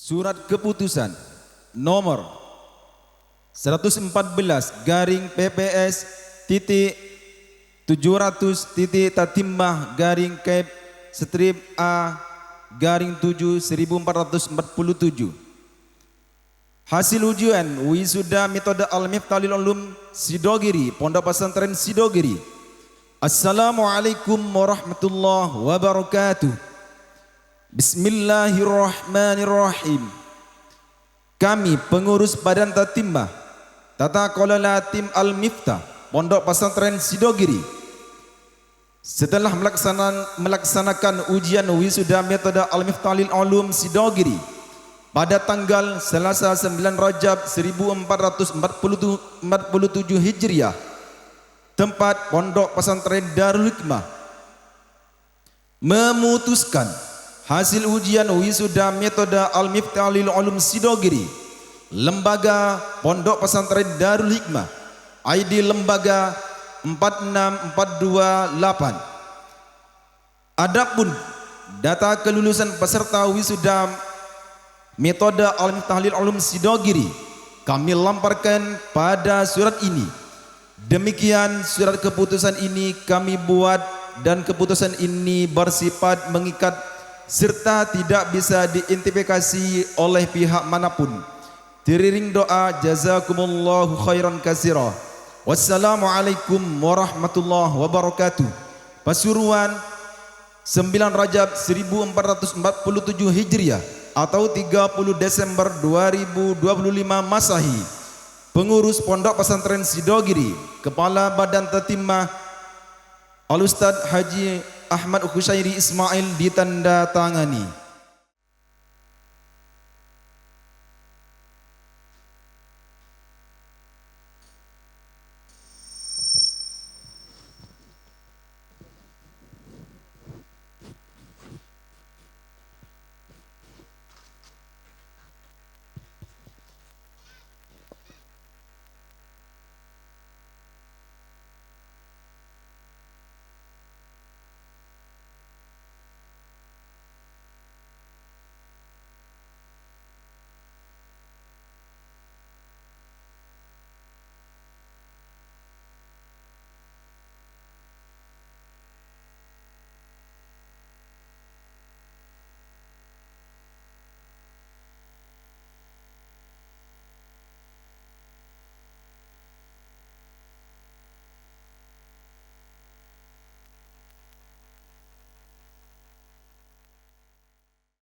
Surat keputusan nomor 114 garing PPS titik 700 titik Tatimbah garing Kep strip A garing 7 1447. Hasil ujian wisuda metode Al-Miftalil Ulum Sidogiri, Pondok Pesantren Sidogiri. Assalamualaikum warahmatullahi wabarakatuh. Bismillahirrahmanirrahim. Kami pengurus Badan Tatimbah Tata Kelola Tim Al-Miftah Pondok Pesantren Sidogiri, setelah melaksanakan ujian wisuda metode Al-Miftalil Ulum Sidogiri pada tanggal Selasa 9 Rajab 1447 Hijriah, tempat Pondok Pesantren Darul Hikmah memutuskan hasil ujian wisuda metode Al-Miftalil Ulum Sidogiri, Lembaga Pondok Pesantren Darul Hikmah, ID Lembaga 46428. Adapun data kelulusan peserta wisuda metode Al-Miftalil Ulum Sidogiri kami lamparkan pada surat ini. Demikian surat keputusan ini kami buat dan keputusan ini bersifat mengikat serta tidak bisa diidentifikasi oleh pihak manapun. Teriring doa jazakumullahu khairan katsira. Wassalamualaikum warahmatullahi wabarakatuh. Pasuruan 9 Rajab 1447 Hijriah atau 30 Desember 2025 Masehi. Pengurus Pondok Pesantren Sidogiri, Kepala Badan Tatimbah Al-Ustadz Haji Ahmad Khusyairi Ismail ditandatangani.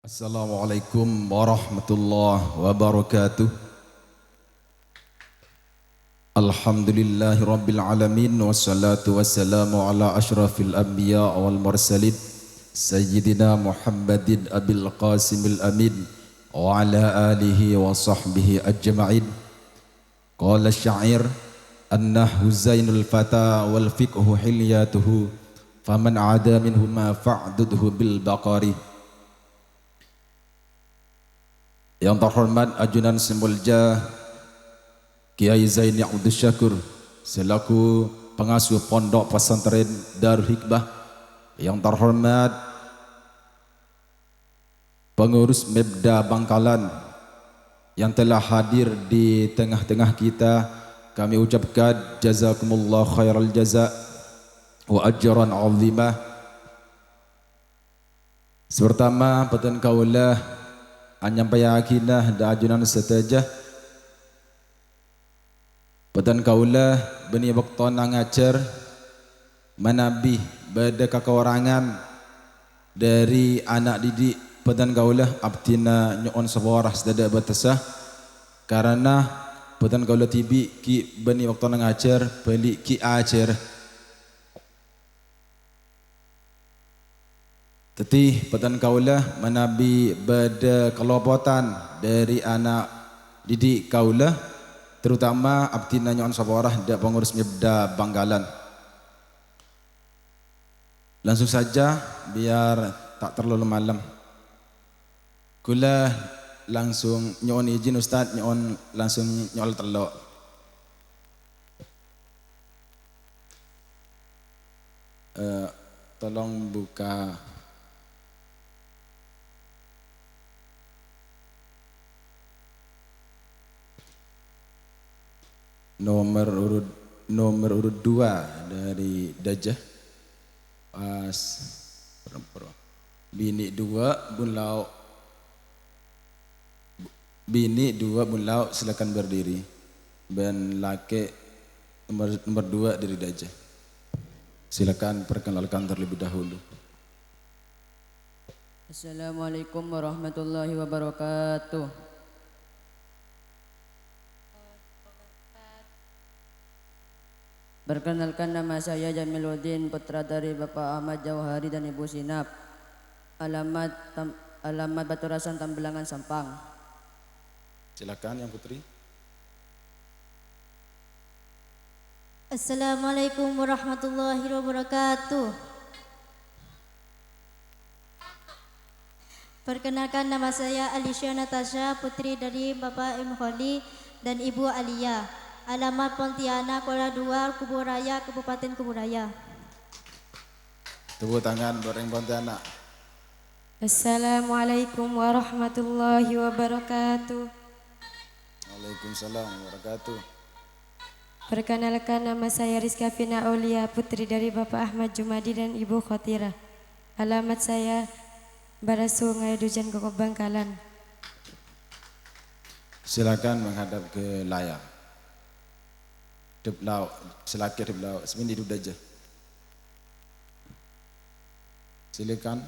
Assalamualaikum warahmatullahi wabarakatuh. Alhamdulillahi rabbil alamin, wassalatu wassalamu ala ashrafil anbiya wal mursalin sayyidina Muhammadin abil qasimil amin wa ala alihi wa sahbihi ajma'in. Qala syair annahu zainul fata wal fiqhu hilyatuhu faman ada minhuma fa'dudhu bil baqari. Yang terhormat Ajunan Semulja Kiai Zaini Abdul Syakur selaku pengasuh Pondok Pesantren Darul Hikmah, yang terhormat pengurus Mebda Bangkalan yang telah hadir di tengah-tengah kita, kami ucapkan jazakumullah khairal jaza wa ajran azimah. Pertama peten kaulah anyampai akinah da ajunan setajah peten kaulah beni waktu nangacer menabih pada kekurangan dari anak didik peten kaulah abtina nyon seborah sedada batasah, karena peten kaulah tibi ki beni waktu nangacer beli ki acer tetih patan kaulah menabi bada kelopotan dari anak didik kaulah, terutama abtina nyon saborah da pengurus Mebda Bangkalan. Langsung saja biar tak terlalu malam, kula langsung nyon izin Ustaz, nyon langsung nyol telok. Tolong buka nomor urut nomor urut 2 dari Dajah pas bini 2 bunlau silakan berdiri. Ben laki nomor 2 dari Dajah. Silakan perkenalkan terlebih dahulu. Assalamualaikum warahmatullahi wabarakatuh. Perkenalkan, nama saya Jamiluddin, putra dari Bapak Ahmad Jauhari dan Ibu Sinap. Alamat Baturasan, Tambelangan, Sampang. Silakan yang putri. Assalamualaikum warahmatullahi wabarakatuh. Perkenalkan, nama saya Alisha Natasha, putri dari Bapak M. Kholi dan Ibu Alia. Alamat Pontianak, Kuala 2, Kubur Raya, Kabupaten Kubur Raya. Tepuk tangan buat yang Pontianak. Assalamualaikum warahmatullahi wabarakatuh. Waalaikumsalam warahmatullahi wabarakatuh. Perkenalkan, nama saya Rizka Fina Aulia, putri dari Bapak Ahmad Jumadi dan Ibu Khotira. Alamat saya Barasu Ngayadujan Kokok Bangkalan. Silakan menghadap ke layar. Deblau, selaki deblau, sebenarnya hidup Dajah. Silakan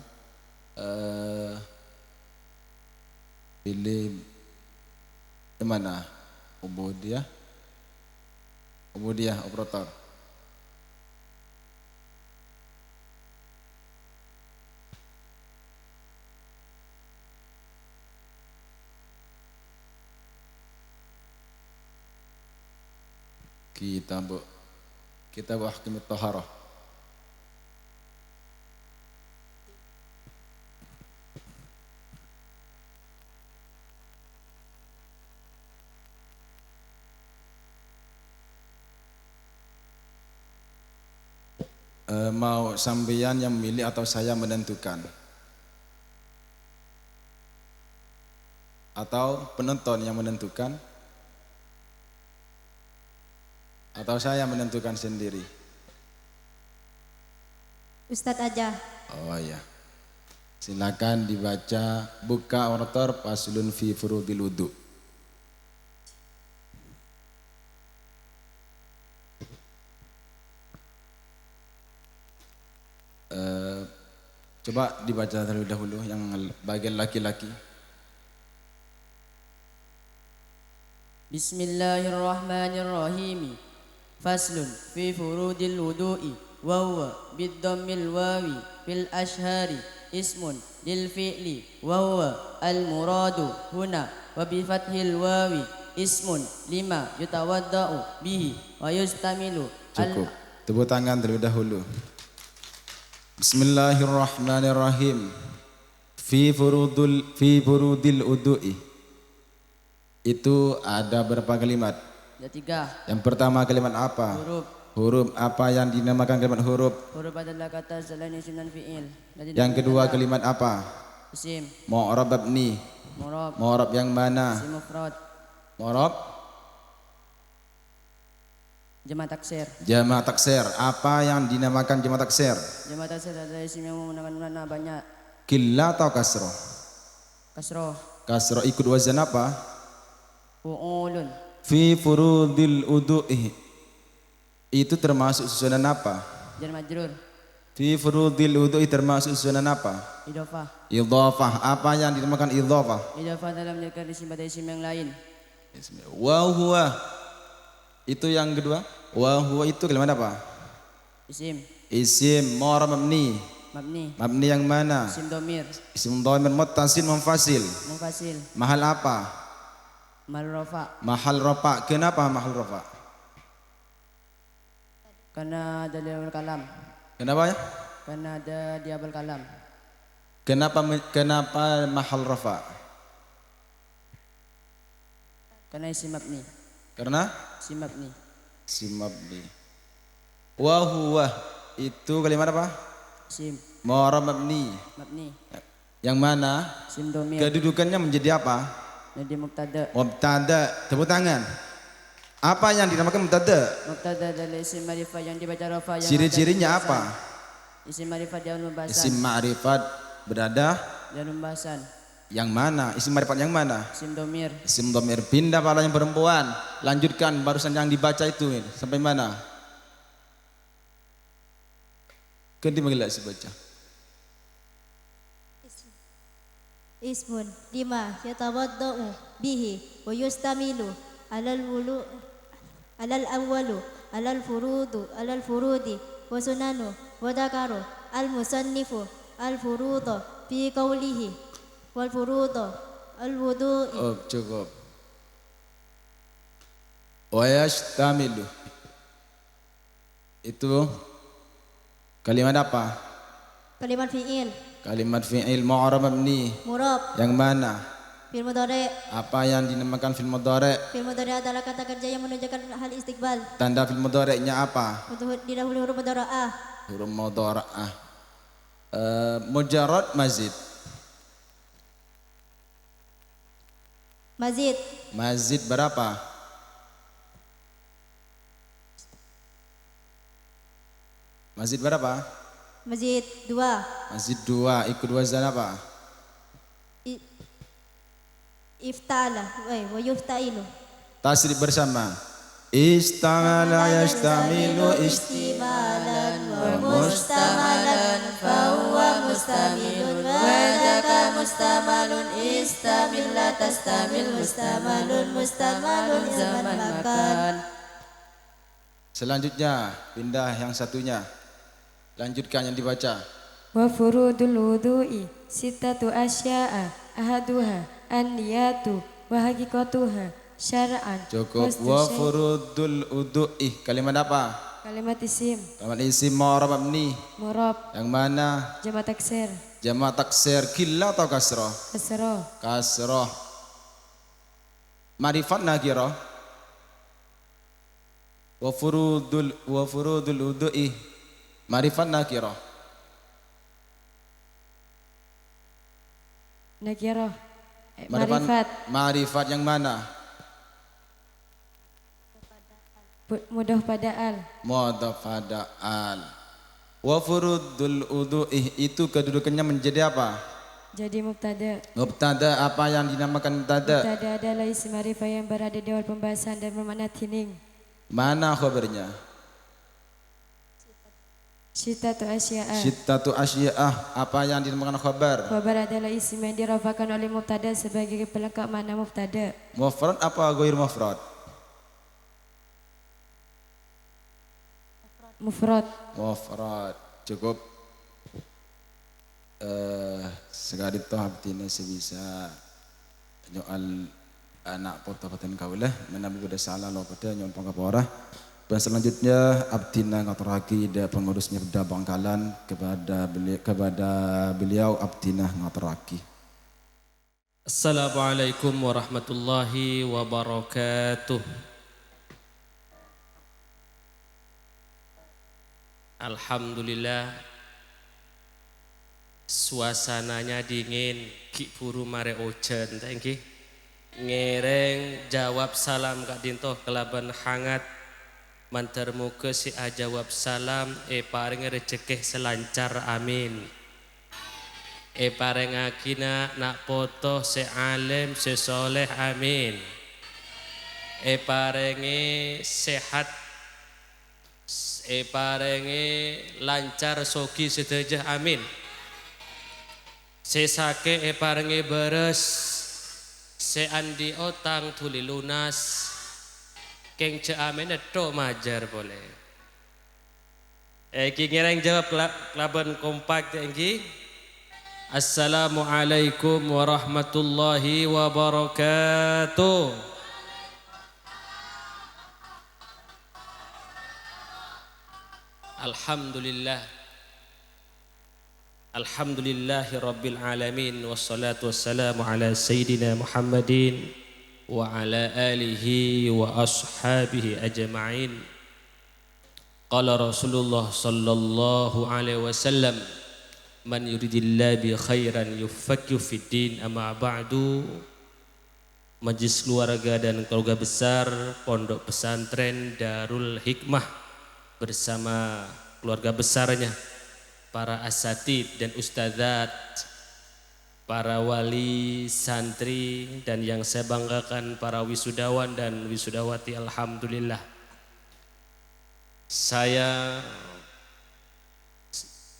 pilih yang mana? Ubudiyah operator. Kitab Ahkamut Thaharah. Mau sampeyan yang memilih atau saya menentukan? Atau penonton yang menentukan? Atau saya menentukan sendiri? Ustadz aja. Oh ya. Silakan dibaca buka orator Faslun fi Furudil Wudu. Coba dibaca terlebih dahulu yang bagian laki-laki. Bismillahirrahmanirrahim. Faslun fi furudil wudu'i wa huwa biddammil wawi fil ashhari ismun lil fi'li wa huwa al muradu huna wa bi fathil wawi ismun lima yutawadda'u bihi wa yustamilu. Cukup. Tepuk tangan terlebih dahulu. Bismillahirrahmanirrahim. Fi furudil wudu'i. Itu ada berapa kalimat? Ada 3. Yang pertama kalimat apa? Huruf. Huruf apa yang dinamakan kalimat huruf? Huruf adalah kata selain isim dan fi'il. Yang kedua kalimat apa? Isim. Mu'rab mabni. Mu'rab. Mu'rab yang mana? Isim mufrad. Mu'rab Jamak taksir. jamak taksir. Apa yang dinamakan jamak taksir? Jamak taksir adalah isim yang menggunakan makna banyak. Qillah atau kasroh? Kasroh. Kasroh ikut wazan apa? Fu'ulun. Fi furudil wudu'i. Itu termasuk susunan apa? Jar majrur. Fi furudil wudu'i termasuk susunan apa? Idhofah. Idhofah. Apa yang dinamakan idhofah? Idhofah dalam menjadikan isim pada isim yang lain. Wa huwa. Itu yang kedua. Wa huwa itu kalimat apa? Isim. Isim mu'rab mabni. Mabni. Mabni yang mana? Isim domir. Isim dhamir muttasil munfasil. Mufasil. Mahal apa? Mal rafa. Mahal rafa. Kenapa mahal rafa? Karena ada di awal kalam. Kenapa ya? Karena ada di awal kalam. Kenapa mahal rafa? Karena isim mabni. Karena Isim mabni. isim mabni. Wa huwa itu kalimat apa? Isim. Mu'rab mabni. Mabni. Yang mana? Isim domir. Kedudukannya menjadi apa? Jadi mubtada. Mubtada. Tepuk tangan. Apa yang dinamakan mubtada? Mubtada adalah isim ma'rifat yang dibaca rafa yang Ciri-cirinya apa? Isim ma'rifat yang pembahasan. Isim ma'rifat berada Dan pembahasan. yang mana? Isim ma'rifat yang mana? Isim domir. Isim dhamir. Pindah pada yang perempuan. Lanjutkan barusan yang dibaca itu sampai mana? Ganti mengelak si baca. Ismun 5 yatawaddau bihi wa yustamilu alal awwalu alal furudi wa sunanu wa dakaru al musannifu al furuda fi qawlihi wal furuda al wudu'i. Oh, cukup. Wa yastamilu. Itu kalimat apa? Kalimat fi'il Kalimat fi'il mu'rab mabni. murab Yang mana? fil mudhari'. Apa yang dinamakan fil mudhari'? Fil mudhari' adalah kata kerja yang menunjukkan hal istiqbal. Tanda fil mudhari'nya apa? Untuk didahului huruf mudhara'ah. Huruf mudhara'ah. Mujarrad mazid. Mazid Mazid berapa? Mazid berapa? mazid 2 Mazid 2. Ikut wazan apa? ifta'ala wa yuftailu. Tasrif bersama. Istamala yastamilu Istimalan wa mustamalan fahuwa mustamilun wa dhaka mustamalun istamilla tastamil mustamalun zaman makan. Selanjutnya pindah yang satunya. Lanjutkan yang dibaca. Wa furudul wudu'i sittatu asya'a ahaduha an-niyatu wa haqiqatuha syar'an. Cukup. Wa furudul wudu'i. Kalimat apa? Kalimat isim Kalimat isim mu'rab mabni. murab Yang mana? jamak taksir Jamak taksir killa atau kasrah? kasrah Kasrah. Marifat nakirah. Wa furudul wudu'i. Marifat nakirah. nakirah marifat Marifat yang mana? mudah pada al Mudhaf pada al. Wa furudul wudu'i itu kedudukannya menjadi apa? jadi mubtada. Mubtada. Apa yang dinamakan mubtada? Mubtada adalah isim ma'rifah yang berada di awal pembahasan dan bermakna tining. Mana khabarnya? Sittatu asya'a. Sittatu asya'ah. Apa yang dinamakan khabar? Khabar adalah isim yang dirafakan oleh mubtada sebagai pelengkap makna mubtada. Mufrad apa ghair mufrad? Mufrad. Mufrad. Cukup. Sekali toh abdina sebisa nyoal anak pota-potan kaulah menabi pada salah lo pada nyompong kapora. Dan selanjutnya abdina ngaturaki da pengurus Mirda Bangkalan kepada beliau abdina ngaturaki. Assalamualaikum warahmatullahi wabarakatuh. Alhamdulillah, suasananya dingin, ki puru mare ojen, thank you. Ngereng jawab salam kak dintoh kelaban hangat. Mantar muka si jawab salam paring rezeki selancar amin. Paring akina nak foto se alim se soleh amin. Paringi sehat paringi lancar sogi sedejah amin. Se sake paringi beres se andi otang tuli lunas. Keng ce amin itu majar boleh. Ki ngereng jawab kelaban kompak tengki. Assalamualaikum warahmatullahi wabarakatuh. Alhamdulillah. Alhamdulillahi rabbil alamin. Wassalatu wassalamu ala sayyidina Muhammadin wa ala alihi wa ashabihi ajma'in. Qala Rasulullah sallallahu alaihi wasallam, man yuridillahu bi khairan yufaqihu fid din, amma ba'du. Majelis keluarga dan keluarga besar Pondok Pesantren Darul Hikmah bersama keluarga besarnya, para asatid dan ustadzat, para wali, santri, dan yang saya banggakan para wisudawan dan wisudawati. Alhamdulillah, saya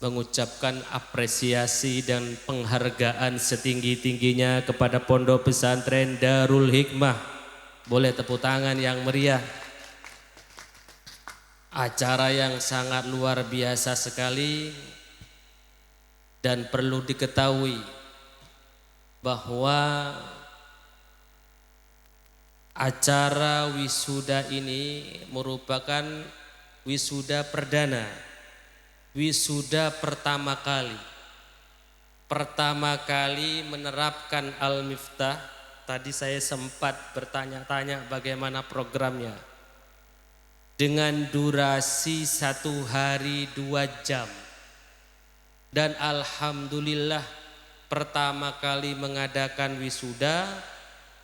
mengucapkan apresiasi dan penghargaan setinggi-tingginya kepada Pondok Pesantren Darul Hikmah. Boleh tepuk tangan yang meriah. Acara yang sangat luar biasa sekali, dan perlu diketahui bahwa acara wisuda ini merupakan wisuda perdana, wisuda pertama kali menerapkan Al-Miftah. Tadi saya sempat bertanya-tanya bagaimana programnya, dengan durasi 1 hari 2 jam, dan alhamdulillah pertama kali mengadakan wisuda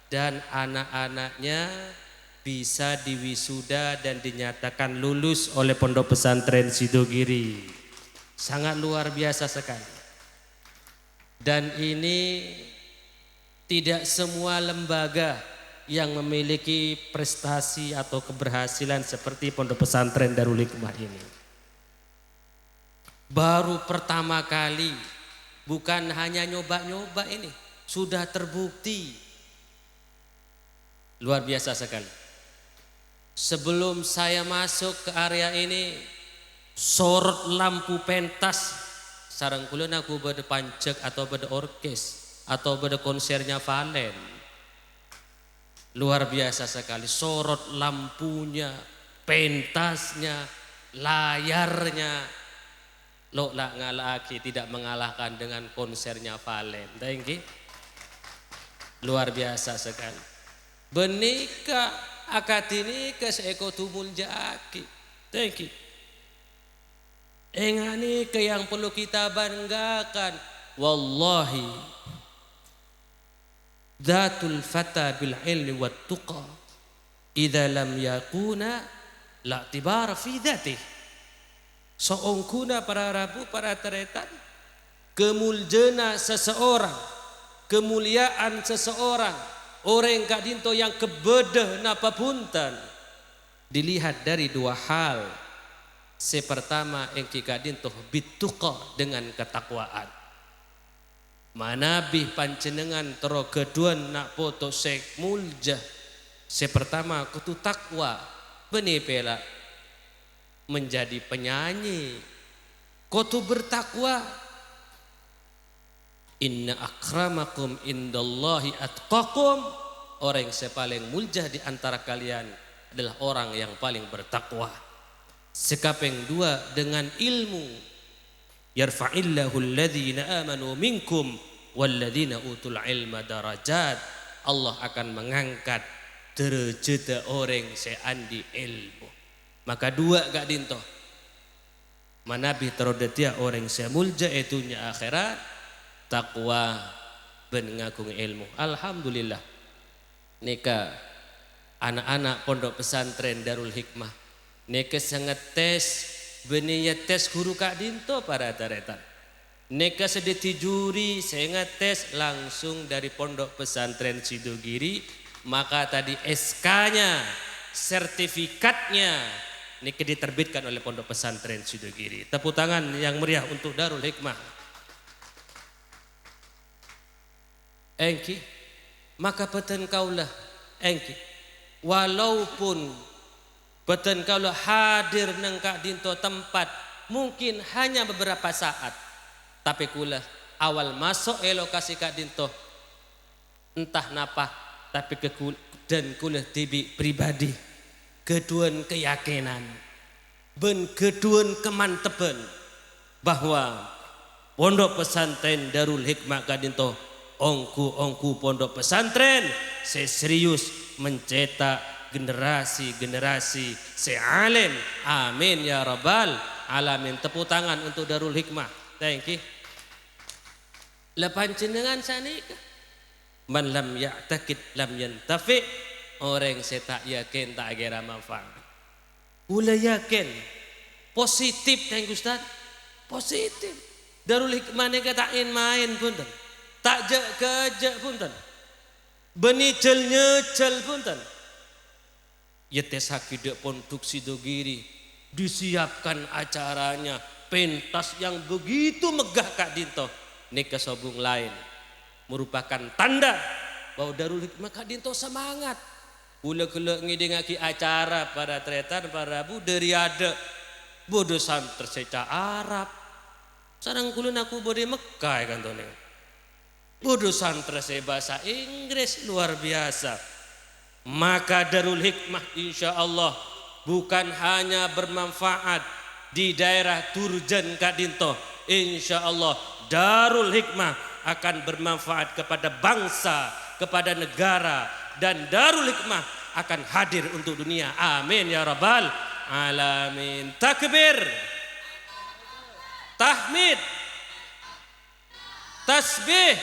dan anak-anaknya bisa diwisuda dan dinyatakan lulus oleh Pondok Pesantren Sidogiri. Sangat luar biasa sekali. Dan ini tidak semua lembaga yang memiliki prestasi atau keberhasilan seperti Pondok Pesantren Darul Hikmah ini. Baru pertama kali, bukan hanya nyoba-nyoba, ini sudah terbukti. Luar biasa sekali. Sebelum saya masuk ke area ini, sorot lampu pentas sarang kulon aku beda pancek atau beda orkes atau beda konsernya Valen. Luar biasa sekali, sorot lampunya, pentasnya, layarnya. Lo lah ngalaki tidak mengalahkan dengan konsernya Valen. Thank you. Luar biasa sekali. Benika akadini ke seeko tumul jaki. Thank you. Engani ke yang perlu kita banggakan. Wallahi Dhatul fata bil ilmi wat tuqa idza lam yakuna la tibara fi dzatihi. Soongkuna para rabu para teretan, kemuljana seseorang, kemuliaan seseorang, orang kadinto yang kebedeh napa punten dilihat dari 2 hal. Sepertama engki kadinto bituqa, dengan ketakwaan. Manabih pancenengan tero keduan nak foto sek mulja. Sepertama kutu takwa, benih pela menjadi penyanyi. Kutu bertakwa. Inna akramakum indallahi atqakum. Orang yang paling muljah di antara kalian adalah orang yang paling bertakwa. Sekapeng 2 dengan ilmu. Yarfa'illahu alladhina amanu minkum walladhina utul ilma darajat. Allah akan mengangkat derajat orang seandi ilmu. Maka 2 gak dinto. Manabih terodetia orang semulja itunya akhirat, takwa ben ngagung ilmu. Alhamdulillah. Nika anak-anak Pondok Pesantren Darul Hikmah neka sangat tes beniya tes guru kak dinto para taretan. Neka sedeti juri sangat tes langsung dari Pondok Pesantren Sidogiri. Maka tadi SK-nya, sertifikatnya neka diterbitkan oleh Pondok Pesantren Sidogiri. Tepuk tangan yang meriah untuk Darul Hikmah. Engki, maka peten kaulah engki, walaupun beten kalau hadir neng kak dinto tempat mungkin hanya beberapa saat, tapi kula awal masuk lokasi kak dinto entah napa, tapi dan kula tibi pribadi keduan keyakinan ben keduan kemantepan bahwa Pondok Pesantren Darul Hikmah kak dinto ongku Pondok Pesantren serius mencetak generasi sealim. Amin ya rabbal alamin. Tepuk tangan untuk Darul Hikmah. Thank you. Lepan jenengan sanika Man lam ya'taqid lam yantafi. Orang yang tak yakin tak kira manfaat. Ula yakin positif teng Ustaz. Positif. Darul Hikmah ni tak main punten. Tak je punten. Benicel nyecel punten. Yetes hakidak produksi dogiri. Disiapkan acaranya. Pentas yang begitu megah Kak Dinto. Ini kesobung lain. Merupakan tanda bahwa Darul Hikmah Kak Dinto semangat. Kula-kula ngidengaki acara para tretan para bu dari ada bodoh santer seca Arab. Sarang kula aku bodoh Mekah kan tone. Bodoh santer se bahasa Inggris luar biasa. Maka Darul Hikmah insya Allah bukan hanya bermanfaat di daerah Turjan Kak Dinto. Insya Allah Darul Hikmah akan bermanfaat kepada bangsa, kepada negara, dan Darul Hikmah akan hadir untuk dunia. Amin ya rabbal alamin. Takbir, tahmid, tasbih,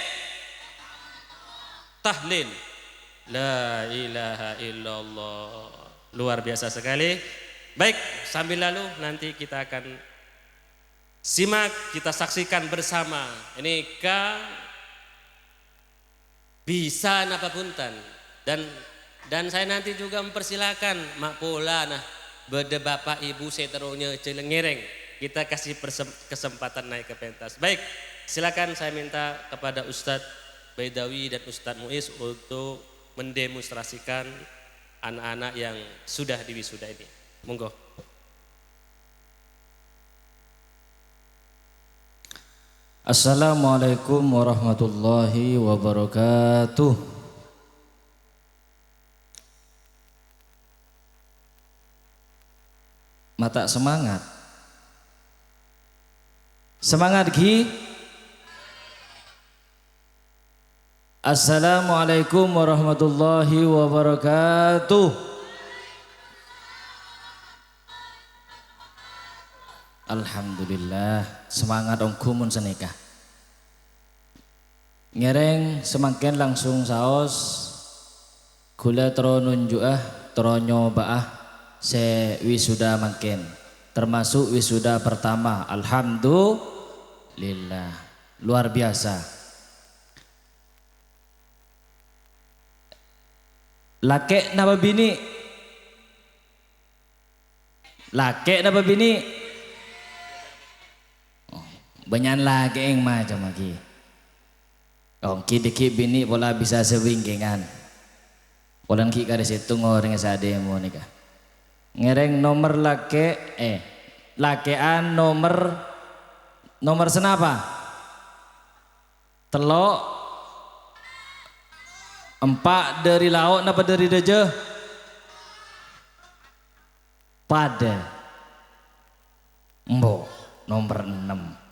tahlil. La ilaha illallah. Luar biasa sekali. Baik, sambil lalu nanti kita akan simak, kita saksikan bersama. Ini bisa napa punten. Dan saya nanti juga mempersilakan Mak Pola nah bede bapak ibu seterunya celengereng. Kita kasih kesempatan naik ke pentas. Baik, silakan saya minta kepada Ustadz Baidawi dan Ustadz Muiz untuk mendemonstrasikan anak-anak yang sudah diwisuda ini. Monggo. Assalamualaikum warahmatullahi wabarakatuh. Mata semangat. Semangat Ki. Assalamualaikum warahmatullahi wabarakatuh. Alhamdulillah, semangat ongkumun senikah. Ngereng semakin langsung saos kula tronun juah tronyo baah se wisuda makin termasuk wisuda pertama. Alhamdulillah, luar biasa. Lake napa bini? Lake napa bini? Banyak lagi yang macam lagi. Oh, kidiki bini pola bisa sewingkingan. Polan ki kada situ ngoreng sademo nika. Ngereng nomor lakean nomor senapa? Telok empat dari laut napa dari deje? Pada Mbo nomor 6.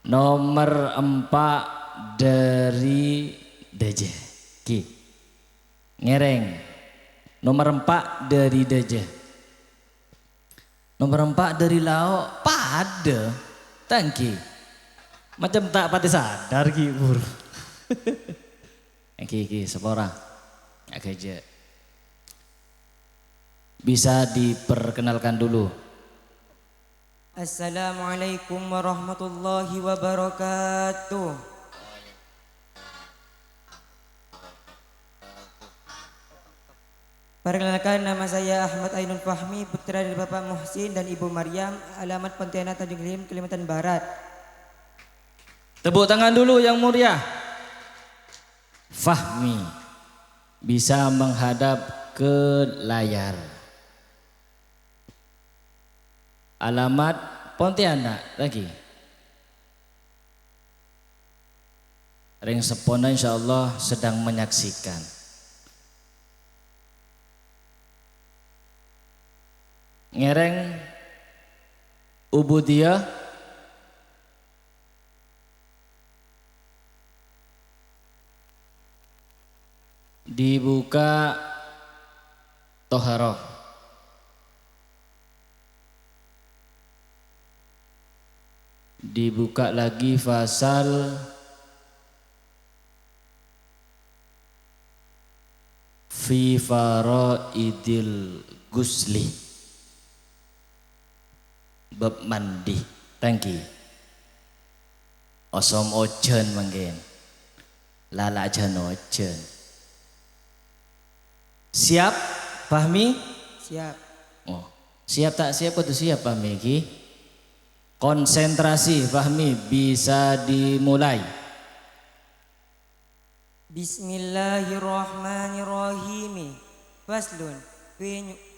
Nomor 4 dari Deje Ki. Ngereng nomor 4 dari Deje. Nomor 4 dari Lao pada tangki. Macam tak pati sadar Ki bur. Ki sepora aja. Bisa diperkenalkan dulu. Assalamualaikum warahmatullahi wabarakatuh. Perkenalkan, nama saya Ahmad Ainul Fahmi, putra dari Bapak Muhsin dan Ibu Maryam, alamat Pontianak Tanjung Lim, Kalimantan Barat. Tepuk tangan dulu yang mulia. Fahmi bisa menghadap ke layar. Alamat Pontianak lagi. Ring sepona insyaallah sedang menyaksikan. Ngereng Ubudiyah dibuka toharoh. Dibuka lagi fasal fi faraidil gusli bab mandi tangki osom ojen manggen lala jan ojen siap Fahmi Siap. oh siap tak siap kudu siap Fahmi iki konsentrasi Fahmi bisa dimulai. Bismillahirrahmanirrahim. Faslun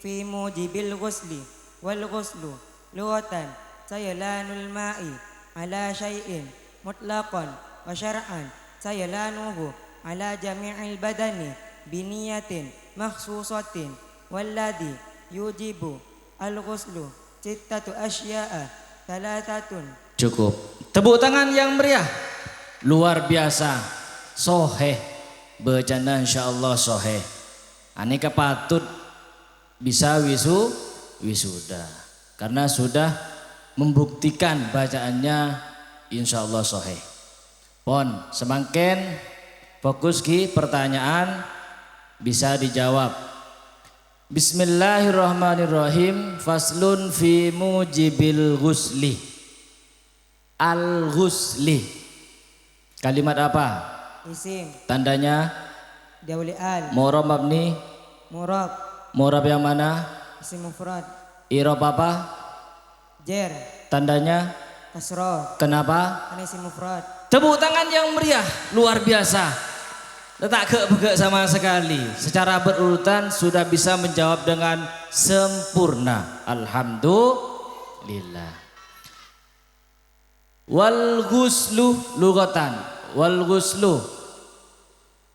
fi mujibil ghusli wal ghuslu lughatan sayalanul ma'i ala syai'in mutlaqan wa syar'an sayalanuhu ala jami'il badani biniyatin makhsusatin walladhi yujibu al ghuslu sittatu asya'a thalathatun. Cukup. Tepuk tangan yang meriah. Luar biasa. Soheh bejana insyaallah soheh. Aneka patut bisa wisuda karena sudah membuktikan bacaannya insyaallah soheh. Pon semakin fokus ki pertanyaan bisa dijawab. Bismillahirrahmanirrahim. Faslun fi mujibil ghusli. Al ghusli. Kalimat apa? Isim. Tandanya Diawali al. mu'rab mabni. Murab. Mu'rab yang mana? Isim mufrad. I'rab apa? Jer. Tandanya Kasroh. kenapa? Karena isim mufrad. Tepuk tangan yang meriah, luar biasa. Tak kebegek sama sekali. Secara berurutan sudah bisa menjawab dengan sempurna. Alhamdulillah. Wal ghuslu lughatan. Wal ghuslu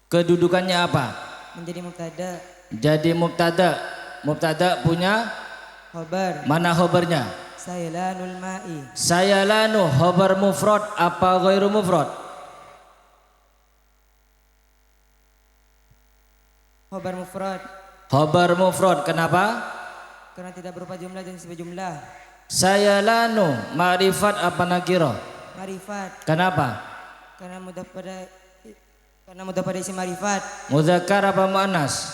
kedudukannya apa? Menjadi mubtada. Jadi mubtada. Mubtada punya Khobar. mana khobarnya? Sayalanul ma'i. Sayalanu khobar mufrad apa ghairu mufrad? Khobar mufrad. Khobar mufrad. Kenapa? Karena tidak berupa jumlah dan sebagai jumlah. Sayalanu ma'rifat apa nakira? Marifat. Kenapa? Karena mudah pada isim marifat. Muzakkar apa muannas?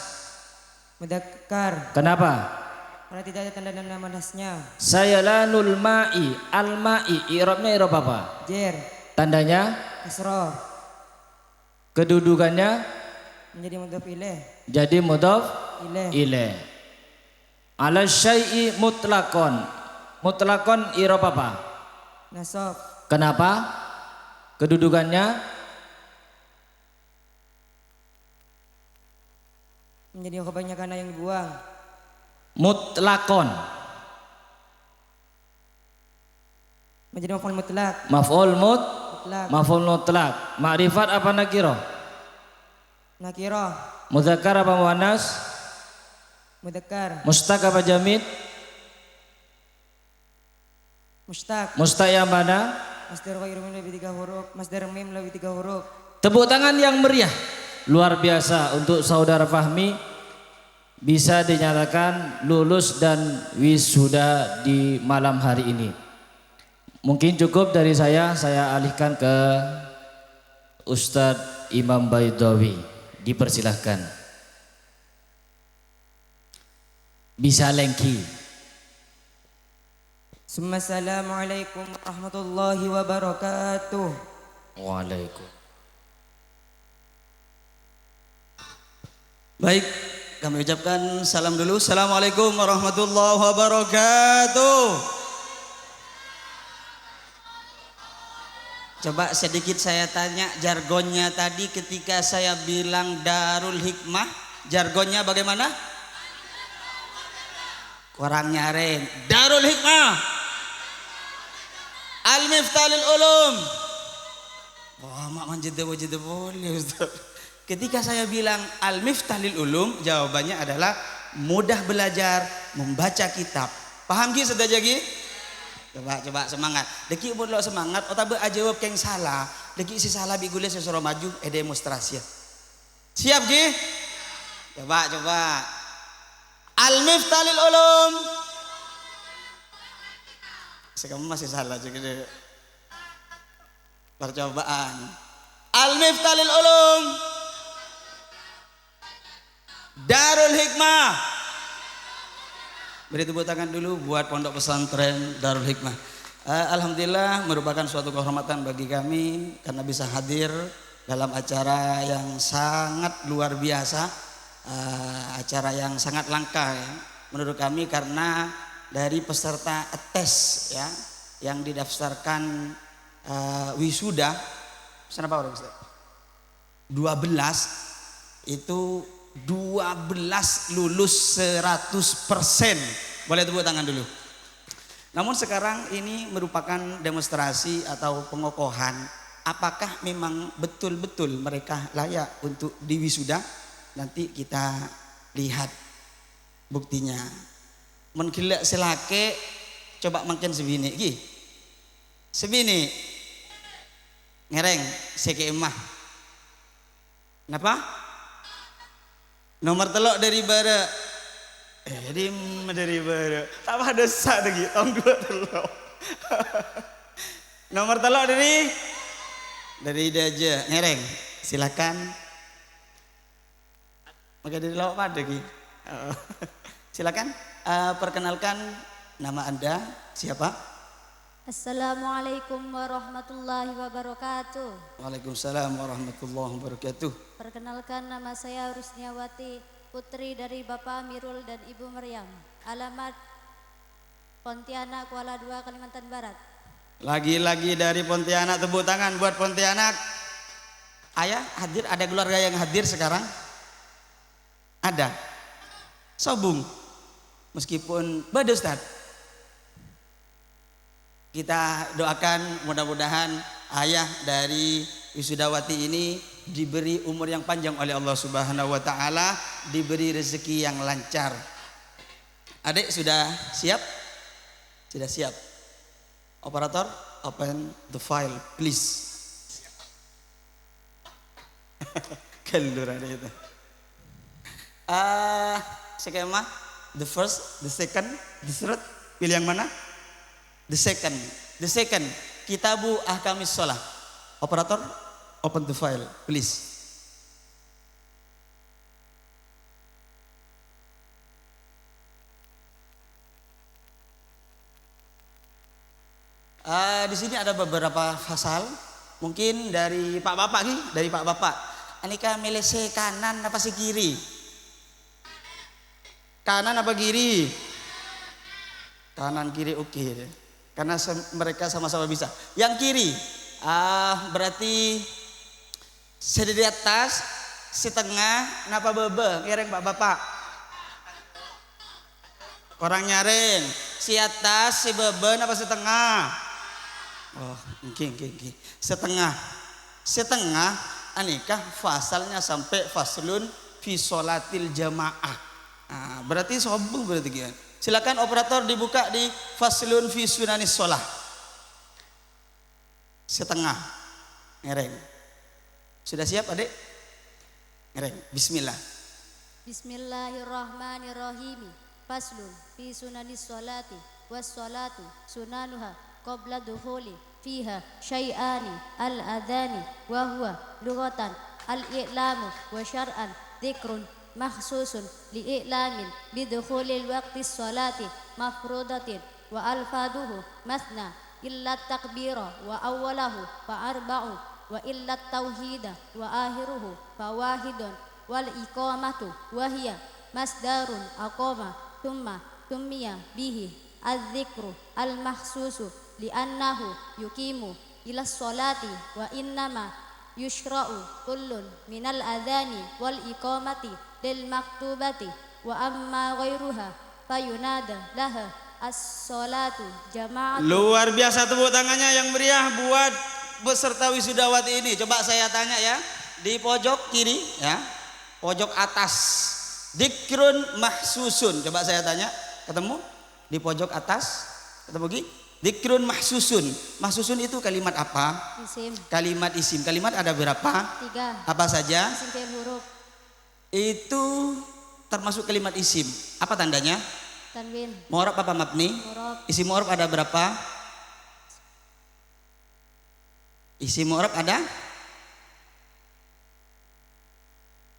Mudzakkar. Kenapa? Karena tidak ada tanda nama nasnya. Sayalanul ma'i. Al ma'i i'rabnya i'rab apa? Jer. Tandanya Kasroh. kedudukannya Menjadi mudhaf ilaih. jadi mudhaf Ilaih. ilaih. Ala syai'i mutlaqon. Mutlaqon i'rab apa? Nasab. Kenapa? Kedudukannya Menjadi kebanyakan yang dibuang. mutlaqon. Menjadi maf'ul mutlak. Maf'ul Mutlak. maf'ul mutlaq. Ma'rifat apa nakira? Nakirah. Muzakkar apa muannas? Mudzakkar. Mustaq apa jamid? Mustaq. Mustaq yang mana? Masdar ghairu mim lebih 3 huruf. Masdar mim lebih 3 huruf. Tepuk tangan yang meriah. Luar biasa untuk saudara Fahmi bisa dinyatakan lulus dan wisuda di malam hari ini. Mungkin cukup dari saya alihkan ke Ustadz Imam Baidawi. Dipersilahkan. Bisa lengki. Assalamualaikum warahmatullahi wabarakatuh. Waalaikumsalam. Baik, kami ucapkan salam dulu. Assalamualaikum warahmatullahi wabarakatuh. Coba sedikit saya tanya jargonnya tadi ketika saya bilang Darul Hikmah, jargonnya bagaimana? Kurang nyaren. Darul Hikmah, Al-Miftalil Ulum. Wah, mak manjid boleh Ustaz. Ketika saya bilang Al-Miftalil Ulum, jawabannya adalah mudah belajar membaca kitab. Paham ki sudah jadi? Coba semangat. Deki boleh semangat. Otak jawab keng salah. Deki si salah bigule sesuruh maju demonstrasi. Siap ki? Coba. Al-Miftalil Ulum. Kamu masih salah juga deh. Percobaan. Al-Miftalil Ulum. Darul Hikmah. Beri tepuk tangan dulu buat pondok pesantren Darul Hikmah. Alhamdulillah merupakan suatu kehormatan bagi kami karena bisa hadir dalam acara yang sangat luar biasa, acara yang sangat langka ya, menurut kami karena dari peserta tes ya yang didaftarkan wisuda, kenapa orang 12 itu 12 lulus 100%. Boleh tepuk tangan dulu. Namun sekarang ini merupakan demonstrasi atau pengokohan. Apakah memang betul-betul mereka layak untuk diwisuda? Nanti kita lihat buktinya. Menggelak selake, coba makin sebini. Gi. Sebini. Ngereng, seke emah. Kenapa? Nomor telok dari bara. Dari bara. Tak ada sak lagi, tahun 2 telok. Nomor telok dari Daja. Ngereng, silakan. Maka dari lawak pada lagi. Silakan perkenalkan nama Anda siapa? Assalamualaikum warahmatullahi wabarakatuh. Waalaikumsalam warahmatullahi wabarakatuh. Perkenalkan, nama saya Rusniawati, putri dari Bapak Amirul dan Ibu Maryam. Alamat Pontianak, Kuala 2, Kalimantan Barat. Lagi-lagi dari Pontianak, tepuk tangan buat Pontianak. Ayah hadir, ada keluarga yang hadir sekarang? Ada. Sobung. Meskipun beda Ustaz. Kita doakan mudah-mudahan ayah dari wisudawati ini diberi umur yang panjang oleh Allah Subhanahu wa taala, diberi rezeki yang lancar. Adik sudah siap? Sudah siap. Operator, open the file please. Kelur ada itu. Skema the first, the second, the third, pilih yang mana? The second, Kitabu Ahkamis Shalah. Operator, open the file, please. Di sini ada beberapa pasal. Mungkin dari Pak Bapak nih, dari Pak Bapak. Anika milih kanan apa si kiri? Kanan apa kiri? Kanan kiri oke. Karena mereka sama-sama bisa. Yang kiri, berarti sedih di atas, si tengah, napa bebe, ngereng Pak Bapak. Orang nyaren, si atas, si bebe, napa si tengah. Oh, oke. Setengah, anikah fasalnya sampai faslun fi sholatil jamaah. Berarti sombong berarti kan. Silakan operator dibuka di faslun fi sunanis sholah. Setengah. Ngereng. Sudah siap adik? Ngereng. Bismillah. Bismillahirrahmanirrahim. Faslun fi sunanis sholati was sholatu sunanuha qabla dukhuli fiha syai'ani al-adhani wa huwa lughatan al-i'lamu wa syar'an dzikrun makhsusun li'i'lamin bidukhulil waqti sholati mafrudatin wa alfaduhu masna illa takbira wa awwalahu fa arba'u wa illa tauhida wa akhiruhu fa wahidun wal iqamatu wa hiya masdarun aqama thumma tummiya bihi az-zikru al-makhsusu li'annahu yuqimu ila sholati wa innama yushra'u kullun minal adhani wal iqamati lil maktubati wa amma ghairuha fayunada laha as-sholatu jama'atu. Luar biasa, tepuk tangannya yang meriah buat peserta wisudawati ini. Coba saya tanya ya, di pojok kiri ya, pojok atas, dzikrun mahsusun. Coba saya tanya, ketemu? Di pojok atas, ketemu Gi? Dzikrun mahsusun. Mahsusun itu kalimat apa? Isim. Kalimat isim. Kalimat ada berapa? 3. Apa saja? Isim fi'il huruf. Itu termasuk kalimat isim. Apa tandanya? Tanwin. Mu'rab apa mabni? Mu'rab. Isim mu'rab ada berapa? Isim mu'rab ada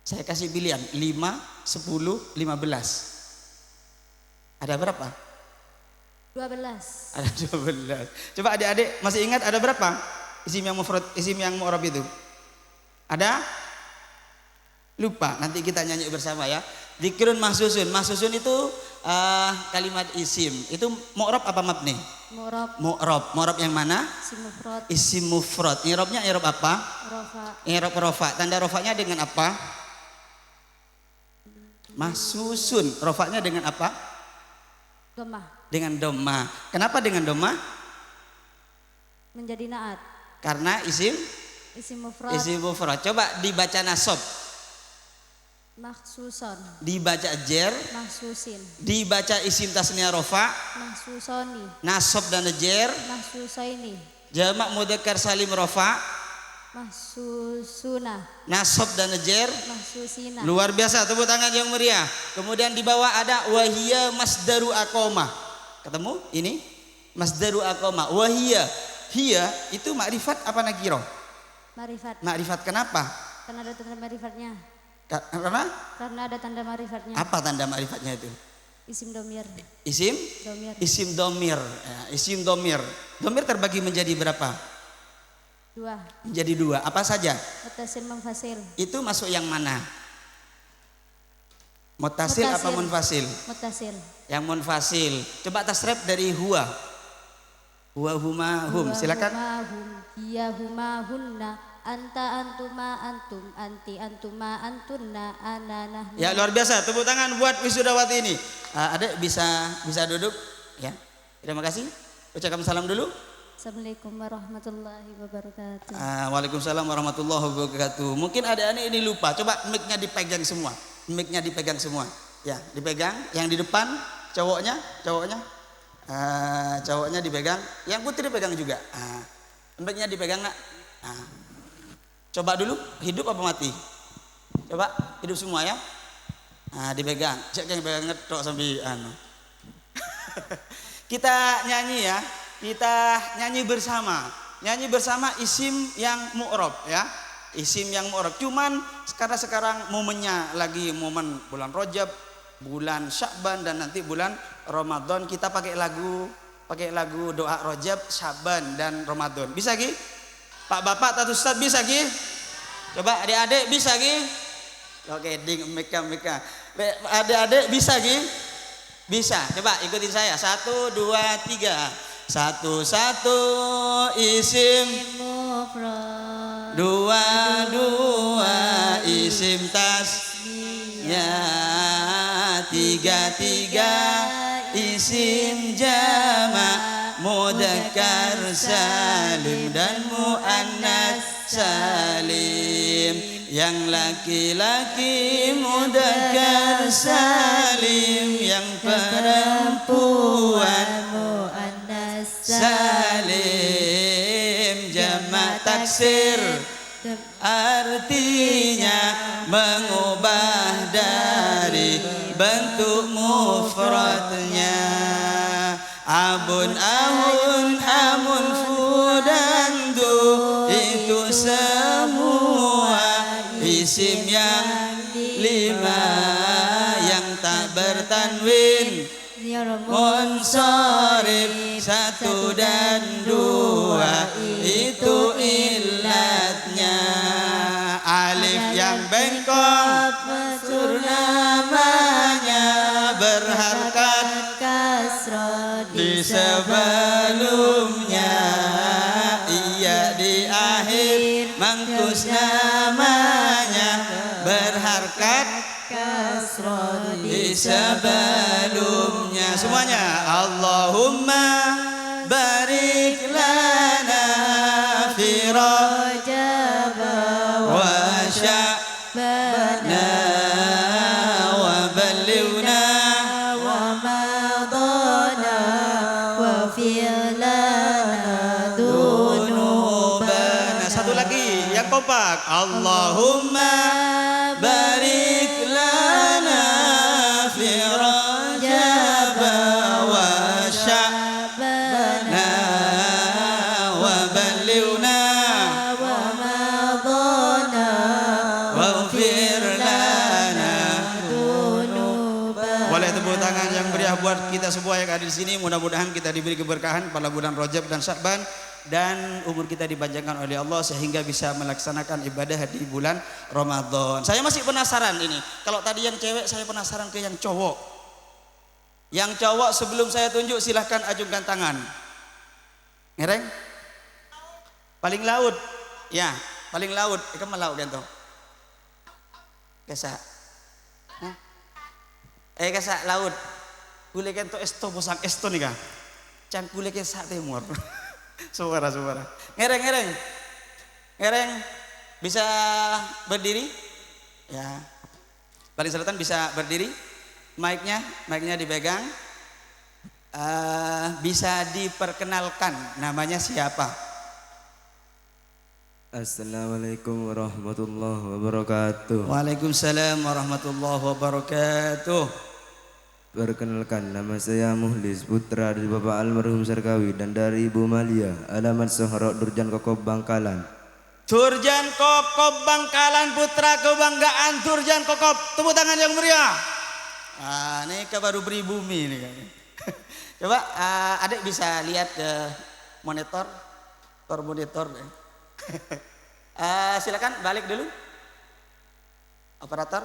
Saya kasih pilihan 5, 10, 15. Ada berapa? 12. Ada 12. Coba adik-adik masih ingat ada berapa isim yang mufrad, isim yang mu'rab itu? Ada? Lupa. Nanti kita nyanyi bersama ya. Dzikrun mahsusun. Mahsusun itu kalimat isim. Itu mu'rab apa mabni? Mu'rab. Mu'rab. Mu'rab yang mana? Isim mufrad. Isim mufrad. I'rabnya i'rab apa? Rafa. I'rab rafa. Tanda rafanya dengan apa? Mahsusun. Rafanya dengan apa? Dhammah. Dengan dhamma. Kenapa dengan dhamma? Menjadi naat. Karena isim Isim mufrad. Coba dibaca nasab, mahsuson. dibaca jer, Mahsusin. dibaca isim tasniyah rofa, Mahsusoni. nasab dan jer, Mahsusaini. jamak mudzakkar salim rofa, Mahsusuna. nasab dan jer. Mahsusina. Luar biasa, tepuk tangan yang meriah. Kemudian di bawah ada wahia masdaru aqoma. Ketemu ini masdaru aqoma. Wahia, hiya itu makrifat apa nakiro? Marifat. Makrifat. Kenapa? Karena ada tanda marifatnya. Karena Karena ada tanda marifatnya. apa tanda makrifatnya itu? Isim domir. Isim? Domir. Isim domir. Ya, isim domir. Domir terbagi menjadi berapa? 2. Menjadi 2. Apa saja? Mutasil munfasil. Itu masuk yang mana? Mutasil apa munfasil? Mutasil. Yang munfasil. Coba tasrif dari huwa. Huwa huma hum. Silakan. Huma hum. Hiya huma hunna. Anta antuma antum. Anti antuma antunna. Ana nahnu. Ya luar biasa. Tepuk tangan buat wisudawati ini. Adek bisa duduk. Ya. Terima kasih. Ucapkan salam dulu. Assalamualaikum warahmatullahi wabarakatuh. Waalaikumsalam warahmatullahi wabarakatuh. Mungkin adik-adik ini lupa. Coba mic-nya dipegang semua. Mic-nya dipegang semua. Ya, dipegang. Yang di depan cowoknya. Cowoknya dipegang. Yang putri dipegang juga. Mic-nya dipegang nak. Coba dulu hidup apa mati? Coba hidup semua ya. Dipegang. Cek yang pegang ngetok sambil Kita nyanyi ya. Kita nyanyi bersama. Nyanyi bersama isim yang mu'rab ya. Isim yang mu'rab. Cuman karena sekarang momennya lagi momen bulan Rajab, bulan Sya'ban dan nanti bulan Ramadan, kita pakai lagu doa Rajab, Sya'ban dan Ramadan. Bisa Ki? Pak Bapak Tatu Ustaz bisa Ki? Coba adik-adik bisa Ki? Oke, ding meka. Adik-adik bisa Ki? Bisa. Coba ikutin saya. 1 2 3. 1 isim mufrad. 2 isim tasniyah. 3 isim jamak mudzakkar salim dan muannas salim. Yang laki-laki mudzakkar salim, yang perempuan muannas salim. Jamak taksir artinya mengubah dari bentuk mufradnya. Abun ahun hamun fudan du, itu semua isim yang 5 yang tak bertanwin munsharif. 1 dan 2 itu illatnya. Alif yang bengkok sur namanya, berharkat kasrah di sebelumnya, iya di akhir mangkus namanya, berharkat kasrah di sebelumnya. Semuanya Allahumma barik lana fi Rajab wa Sya'bana wa ballighna Ramadana wa fir lana dunubana. Satu lagi yang kompak. Allahumma barik lana fi Rajab wa Sya'bana wa ballighna Ramadana wa fir lana Boleh tepuk tangan yang meriah buat kita semua yang ada di sini. Mudah-mudahan kita diberi keberkahan pada bulan Rajab dan Sya'ban dan umur kita dipanjangkan oleh Allah sehingga bisa melaksanakan ibadah di bulan Ramadan. Saya masih penasaran ini. Kalau tadi yang cewek, saya penasaran ke yang cowok. Yang cowok sebelum saya tunjuk silahkan ajungkan tangan. Ngereng? Paling laut. Ya, paling laut. Ikan melaut kan toh. Kesa. Kesa laut. Kule kan toh esto bosak esto nih kan. Can kule kan sa timur. Suara. Ngereng. Bisa berdiri? Ya. Paling selatan bisa berdiri. Mic-nya dipegang. Bisa diperkenalkan namanya siapa? Assalamualaikum warahmatullahi wabarakatuh. Waalaikumsalam warahmatullahi wabarakatuh. Perkenalkan, nama saya Muhlis, putra dari Bapak almarhum Sarkawi dan dari Ibu Malia, alamat Sohrok Durjan Kokob Bangkalan. Durjan Kokob Bangkalan, putra kebanggaan Durjan Kokob. Tepuk tangan yang meriah. Ini baru beri bumi nih. Coba adik bisa lihat monitor deh. Silakan balik dulu. Operator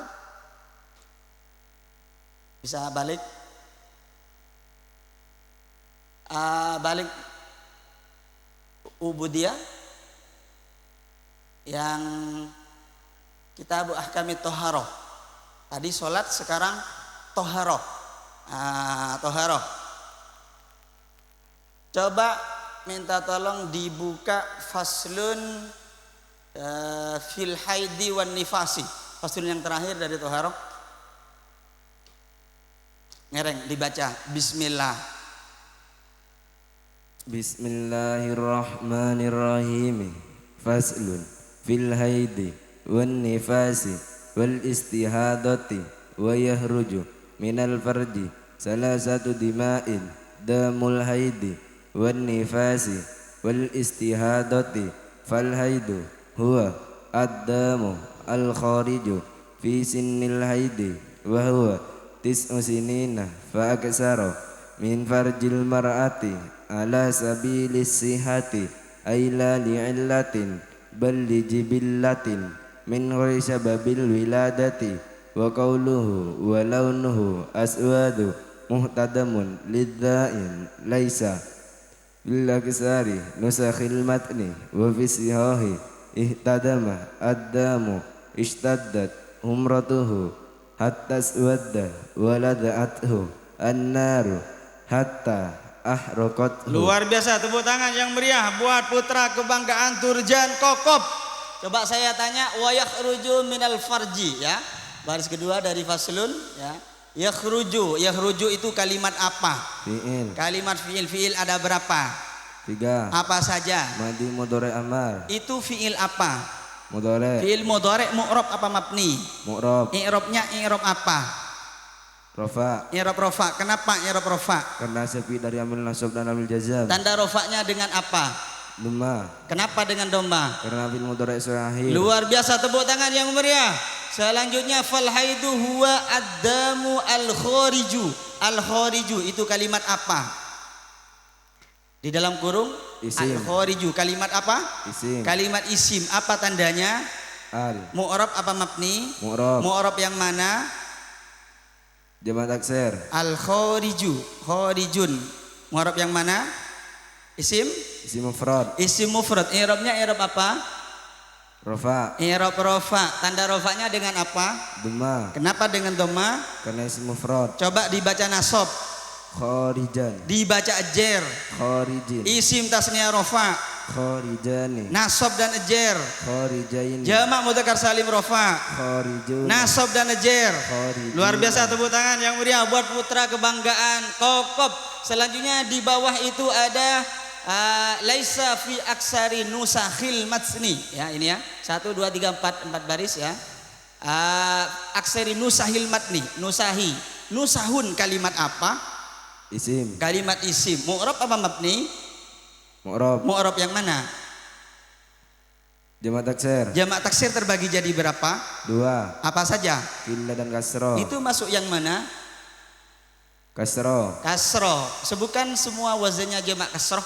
bisa balik. Balik Ubudiyah yang Kitab Ahkamit Toharoh. Tadi sholat, sekarang Toharoh. Toharoh. Coba minta tolong dibuka faslun fil haidi wan nifasi. Faslun yang terakhir dari Toharoh. Ngereng dibaca. Bismillah. Bismillahirrahmanirrahim. Faslun fil haidi wan nifasi wal istihadati wa yahruju minal farji salasatu dima'in damul haidi wan nifasi wal istihadati fal haidu huwa ad-damu al khariju fi sinnil haidi wa huwa tis'u sinina fa aksara min farjil mar'ati ala sabilis sihati ay la li'illatin bal li jibillatin min ghairi sababil wiladati wa qawluhu wa launuhu aswadu muhtadamun lidda'in laisa bil aksari nusakhil matni wa fi sihahi ihtadama ad-damu ishtaddat humratuhu hatta aswadda walada'athu an-naru hatta ahraqathu. Luar biasa, tepuk tangan yang meriah buat putra kebanggaan Durjan Kokob. Coba saya tanya, wa yakhruju minal farji ya. Baris kedua dari faslun ya. Yakhruju itu kalimat apa? Fi'il. Kalimat fi'il ada berapa? 3. Apa saja? Madi mudhari amar. Itu fi'il apa? Mudhari. Fi'il mudhari mu'rab apa mabni? Mu'rab. I'rabnya i'rab apa? Rafa. I'rab rafa. Kenapa i'rab rafa? Karena sepi dari amil nasab dan amil jazam. Tanda rafanya dengan apa? Dhamma. Kenapa dengan dhamma? Karena fi'il mudhari sahih. Luar biasa, tepuk tangan yang meriah. Selanjutnya fal haidu huwa ad-damu al khariju. Al khariju itu kalimat apa? Di dalam kurung Isim. al khariju kalimat apa? Isim. Kalimat isim. Apa tandanya? Al. Mu'rab apa mabni? Mu'rab. Mu'rab yang mana? Jamak taksir. Al khariju. Kharijun. Mu'rab yang mana? Isim? Isim mufrad. Isim mufrad. I'rabnya i'rab apa? Rafa. I'rab rafa. Tanda rafanya dengan apa? Dhamma. Kenapa dengan dhamma? Karena isim mufrad. Coba dibaca nasab. Kharijan. Dibaca jer. Kharijin. Isim tasniah rafa. Kharijani. Nasab dan jer. Kharijaini. Jamak mudzakkar salim rafa. Kharijun. Nasab dan jer. Kharijun. Luar biasa, tepuk tangan yang meriah buat putra kebanggaan Kokob. Selanjutnya di bawah itu ada laisa fi aksari nusakhil matsni ya, ini ya 1 2 3 4 baris ya. Aksari nusahil matni. Nusahi. Nusahun kalimat apa? Isim. Kalimat isim. Mu'rab apa mabni? Mu'rab. Mu'rab yang mana? Jamak taksir. Jamak taksir terbagi jadi berapa? 2. Apa saja? Qillah dan kasrah. Itu masuk yang mana? Kasroh. Kasroh. Sebutkan semua wazannya jamak kasroh.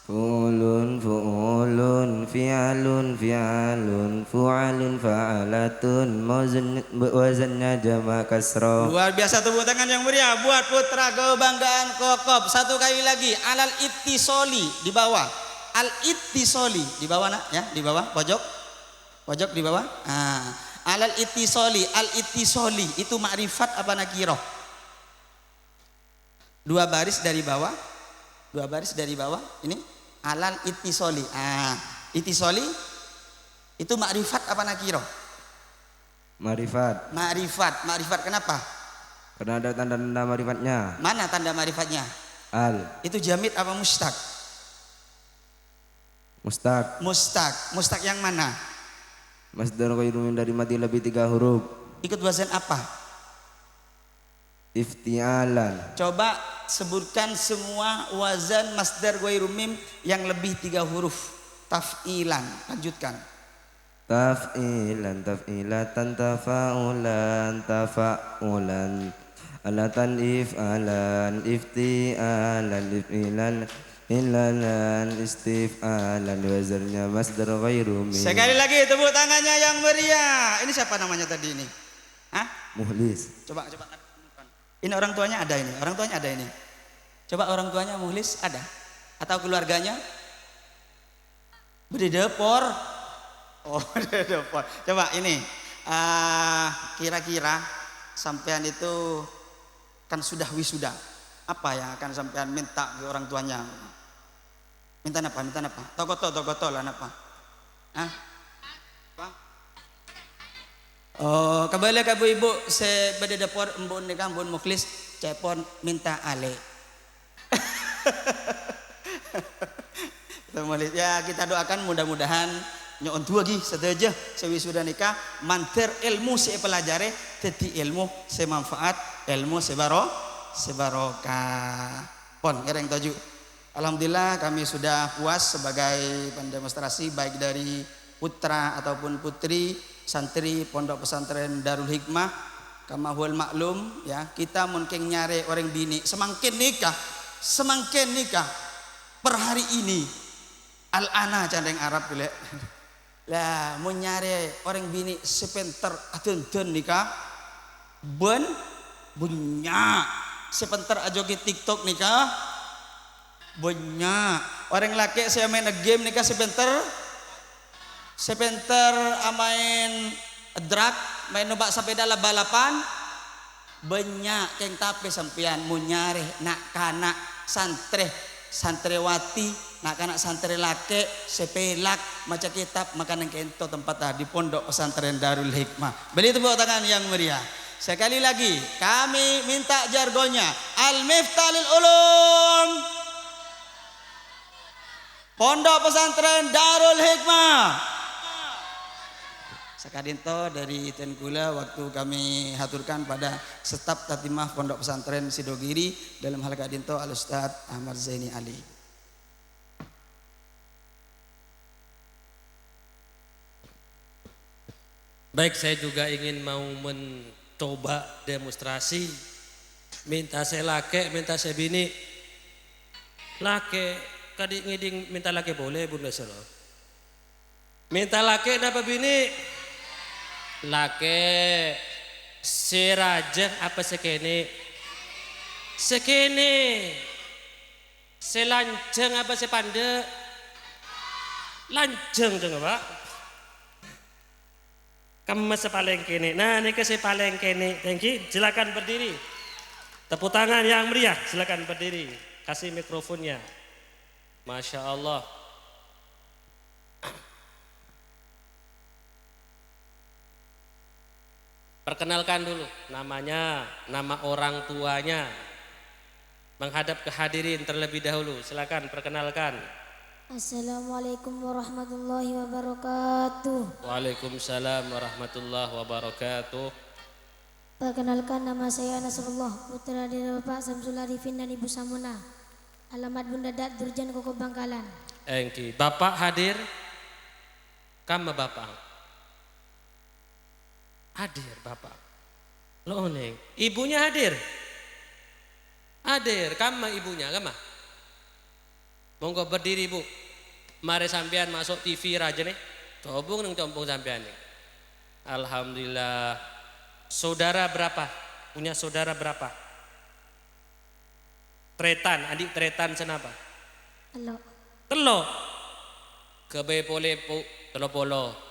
Fu'ulun, fu'ulun, fi'alun, fi'alun, fu'alun, fa'alatun. Wazannya jamak kasroh. Luar biasa, tepuk tangan yang meriah buat putra kebanggaan Kokob. Satu kali lagi, alal ittisoli di bawah. Al ittisoli di bawah nak ya, di bawah pojok. Pojok di bawah. Alal ittisoli, al ittisoli itu makrifat apa nakirah? Dua baris dari bawah. Dua baris dari bawah ini. Alal ittisoli. Ittisoli itu makrifat apa nakirah? Makrifat. Makrifat. Makrifat kenapa? Karena ada tanda-tanda makrifatnya. Mana tanda makrifatnya? Al. Itu jamid apa mustaq? Mustaq. Mustaq. Mustaq yang mana? Masdar ghairu min dari mati lebih 3 huruf. Ikut wazan apa? Iftialan. Coba sebutkan semua wazan masdar ghairu mim yang lebih 3 huruf. Taf'ilan. Lanjutkan. Taf'ilan, taf'ilatan, tafa'ulan, tafa'ulan, alatan, if'alan, ifti'alan, if'ilan, ilalan, istif'alan. Wazannya masdar ghairu mim. Sekali lagi tepuk tangannya yang meriah. Ini siapa namanya tadi ini? Hah? Muhlis. Coba. Ini orang tuanya ada ini. Orang tuanya ada ini. Coba orang tuanya Muhlis ada? Atau keluarganya? Berdepor. Oh, berdepor. Coba ini. Kira-kira sampean itu kan sudah wisuda. Apa yang akan sampean minta ke orang tuanya? Minta apa? Minta apa? Tokoto lah apa? Hah? Apa? Oh, kembali ke ibu saya pada dapur embun nikah embun Mukhlis cepon minta ale. Ya kita doakan mudah-mudahan nyon tua lagi sedaja sewi sudah nikah manter ilmu saya pelajari teti ilmu saya manfaat ilmu sebarokah pon ngereng tuju. Alhamdulillah kami sudah puas sebagai pendemonstrasi baik dari putra ataupun putri santri pondok pesantren Darul Hikmah. Kamahul maklum ya, kita mungkin nyari orang bini semakin nikah per hari ini al-ana candeng Arab gile lah mau nyari orang bini sepenter atun nikah banyak sepenter ajoget TikTok nikah banyak orang laki saya main game nikah sepenter main drag main nubak sepeda lah balapan banyak yang tapi sampean mau nyari nak kanak santrewati nak kanak santri laki sepelak maca kitab makanan kento tempat di pondok pesantren Darul Hikmah. Beli tepuk tangan yang meriah. Sekali lagi kami minta jargonnya Al-Miftah lil Ulum Pondok Pesantren Darul Hikmah. Sakadinto dari Tengkula waktu kami haturkan pada staf tatimah Pondok Pesantren Sidogiri dalam hal kadinto Al Ustadz Ahmad Zaini Ali. Baik, saya juga ingin mau mencoba demonstrasi. Minta saya laki, minta saya bini. Laki, kadik ngiding minta laki boleh bunda selo. Minta laki napa bini? Laki serajeng apa sekene? Sekene. Selanjeng apa sepande? Lanjeng dong Pak. Kamu sepaling kene. Nah, ini ke sepaling kene. Thank you. Silakan berdiri. Tepuk tangan yang meriah. Silakan berdiri. Kasih mikrofonnya. Masya Allah. Perkenalkan dulu namanya, nama orang tuanya. Menghadap ke hadirin terlebih dahulu. Silakan perkenalkan. Assalamualaikum warahmatullahi wabarakatuh. Waalaikumsalam warahmatullahi wabarakatuh. Perkenalkan, nama saya Nasrullah, putra dari Bapak Samsul Arifin dan Ibu Samuna. Alamat Bunda Dat, Durjan Koko Bangkalan. Engki, Bapak hadir? Kamu Bapak? Hadir Bapak. Lo neng, ibunya hadir? Hadir, kama ibunya, kama. Monggo berdiri Bu. Mari sampean masuk TV raja nih. Tobong nang compong sampean nih. Alhamdulillah. Saudara berapa? Punya saudara berapa? Tretan, adik tretan senapa? Telo. Telo. Kebe pole pu telo polo.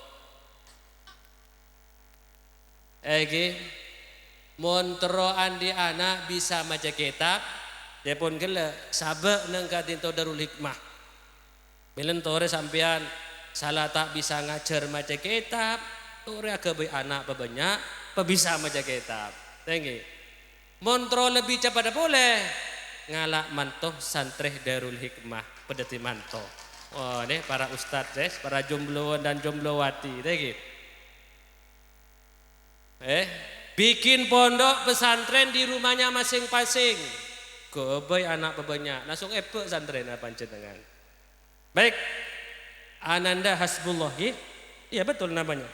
Montro andi anak bisa maca kitab, dia pun gele sabe nang kadinto Darul Hikmah. Milen tore sampean salah tak bisa ngajar maca kitab, tore kebe anak bebanyak, bisa maca kitab. Tenggi. Montro lebih cepat boleh. Ngalak mantoh santreh Darul Hikmah pedeti mantoh. Oh, nih para ustadz des, para jombloan dan jomblowati, tenggi. Bikin pondok pesantren di rumahnya masing-masing. Kebay anak bebanyak, langsung pesantren apa jenengan. Baik, Ananda Hasbullah, iya betul namanya.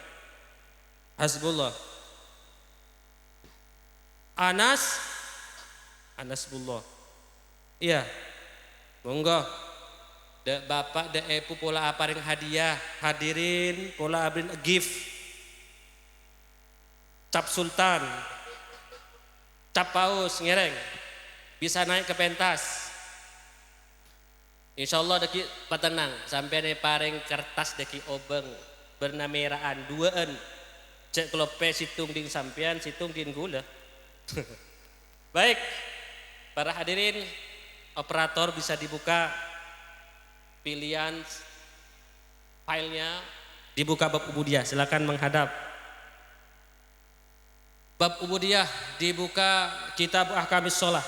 Hasbullah. Anasbullah. Iya, monggo. Dek bapak, dek ibu pola aparing hadiah, hadirin pola abrin gift. Cap sultan, cap paus ngereng, bisa naik ke pentas. Insyaallah deki patenang, sampai nih paring kertas deki obeng bernameraan duaan. Cek kelope situng ding sampean, situng ding gula. Baik, para hadirin, operator bisa dibuka pilihan filenya, dibuka bab ubudiyah, silakan menghadap. Bab ubudiyah dibuka kitab ahkamis sholah.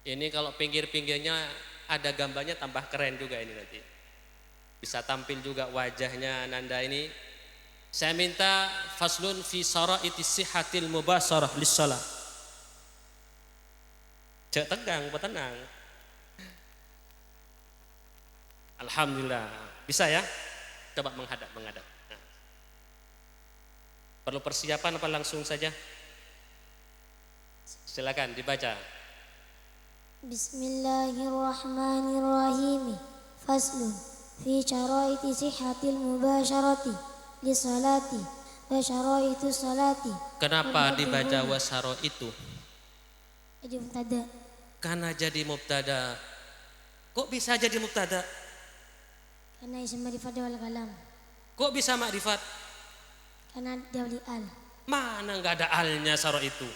Ini kalau pinggir-pinggirnya ada gambarnya tambah keren juga ini nanti. Bisa tampil juga wajahnya Nanda ini. Saya minta faslun fi saraiti sihhatil mubasharah lis-shalah. Cek tegang, tenang. Alhamdulillah. Bisa ya? Coba menghadap. Perlu persiapan apa langsung saja? Silakan dibaca. Bismillahirrahmanirrahim. Faslun fi syaraiti sihhatil mubasharati li salati wa syaraitu salati. Kenapa dibaca wasaro itu? Jadi mubtada. Karena jadi mubtada. Kok bisa jadi mubtada? Karena isim ma'rifat wal kalam. Kok bisa makrifat? Karena dawli al. Mana enggak ada alnya saro itu?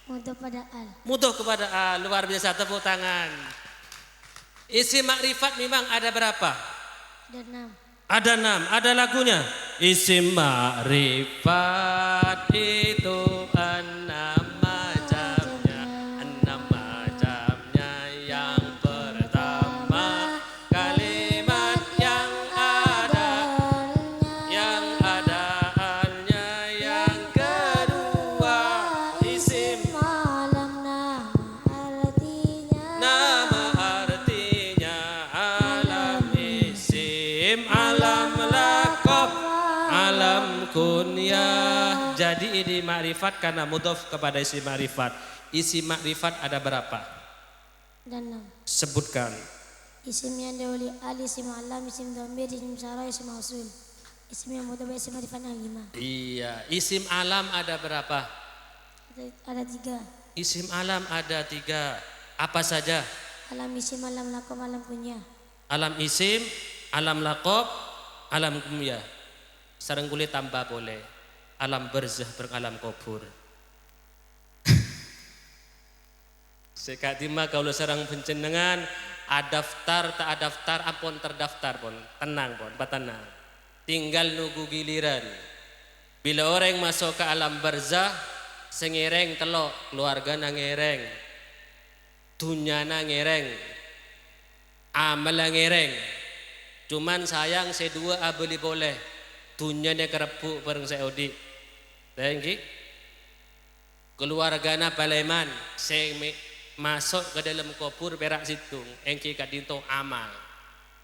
Mudah pada al. Mudah kepada al, luar biasa, tepuk tangan. Isim makrifat memang ada berapa? Ada 6. Ada 6, ada lagunya. Isim makrifat itu 6 macamnya. 6 macamnya. Yang pertama kalimat yang ada alnya. Yang kedua isim nama artinya alam, isim alam laqab alam kunyah. Jadi ini makrifat karena mudhof kepada isim makrifat. Isim makrifat ada berapa? Ada 6. Sebutkan. Isim yang dawli al, isim alam, isim dhamir, isim syara, isim mausul. Isim yang mudah isim ma'rifat 5. Iya, isim alam ada berapa? Ada 3. Isim alam ada 3. Apa saja? Alam isim, alam laqab, alam kunyah. Alam isim, alam laqab, alam kunyah. Sareng kulit tambah boleh. Alam barzah beralam kubur. Sekatima kalau sareng penjenengan adaftar tak adaftar ampun terdaftar pun. Tenang pun, tenang. Tinggal nunggu giliran. Bila orang masuk ke alam barzah, sengereng telok, keluarga nangereng, dunia nangereng, amal nangereng. Cuman sayang saya dua abeli boleh, dunia nya kerebuk bareng saya odi. Tengki, keluarga na paleman, saya masuk ke dalam kubur perak situng, engki kadinto amal.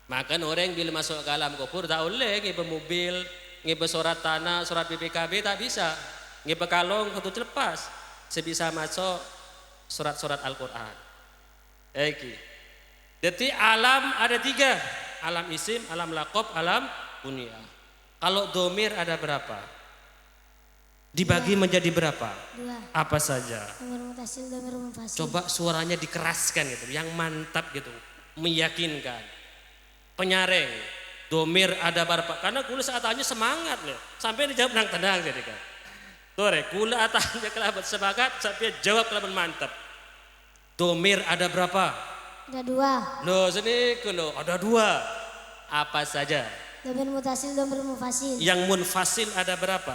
Maka orang bila masuk ke alam kubur tak boleh ngibe mobil, ngibe surat tanah, surat BPKB tak bisa. Ngibe kalong kudu lepas. Sebisa masuk surat-surat Al-Quran. Eki. Jadi alam ada 3, alam isim, alam lakob, alam kunyah. Kalau domir ada berapa? Dibagi menjadi berapa? 2. Apa saja? Domir mutasil, domir munfasil. Coba suaranya dikeraskan gitu, yang mantap gitu, meyakinkan. Penyaring, domir ada berapa? Karena kula saat tanya semangat nih, sampai dijawab nang tenang jadi kan. Tore, kula atanya kelabat semangat sampai jawab kelabat mantap. Domir ada berapa? Ada 2. Loh sini kulo ada 2. Apa saja? Domir mutasil, domir munfasil. Yang munfasil ada berapa?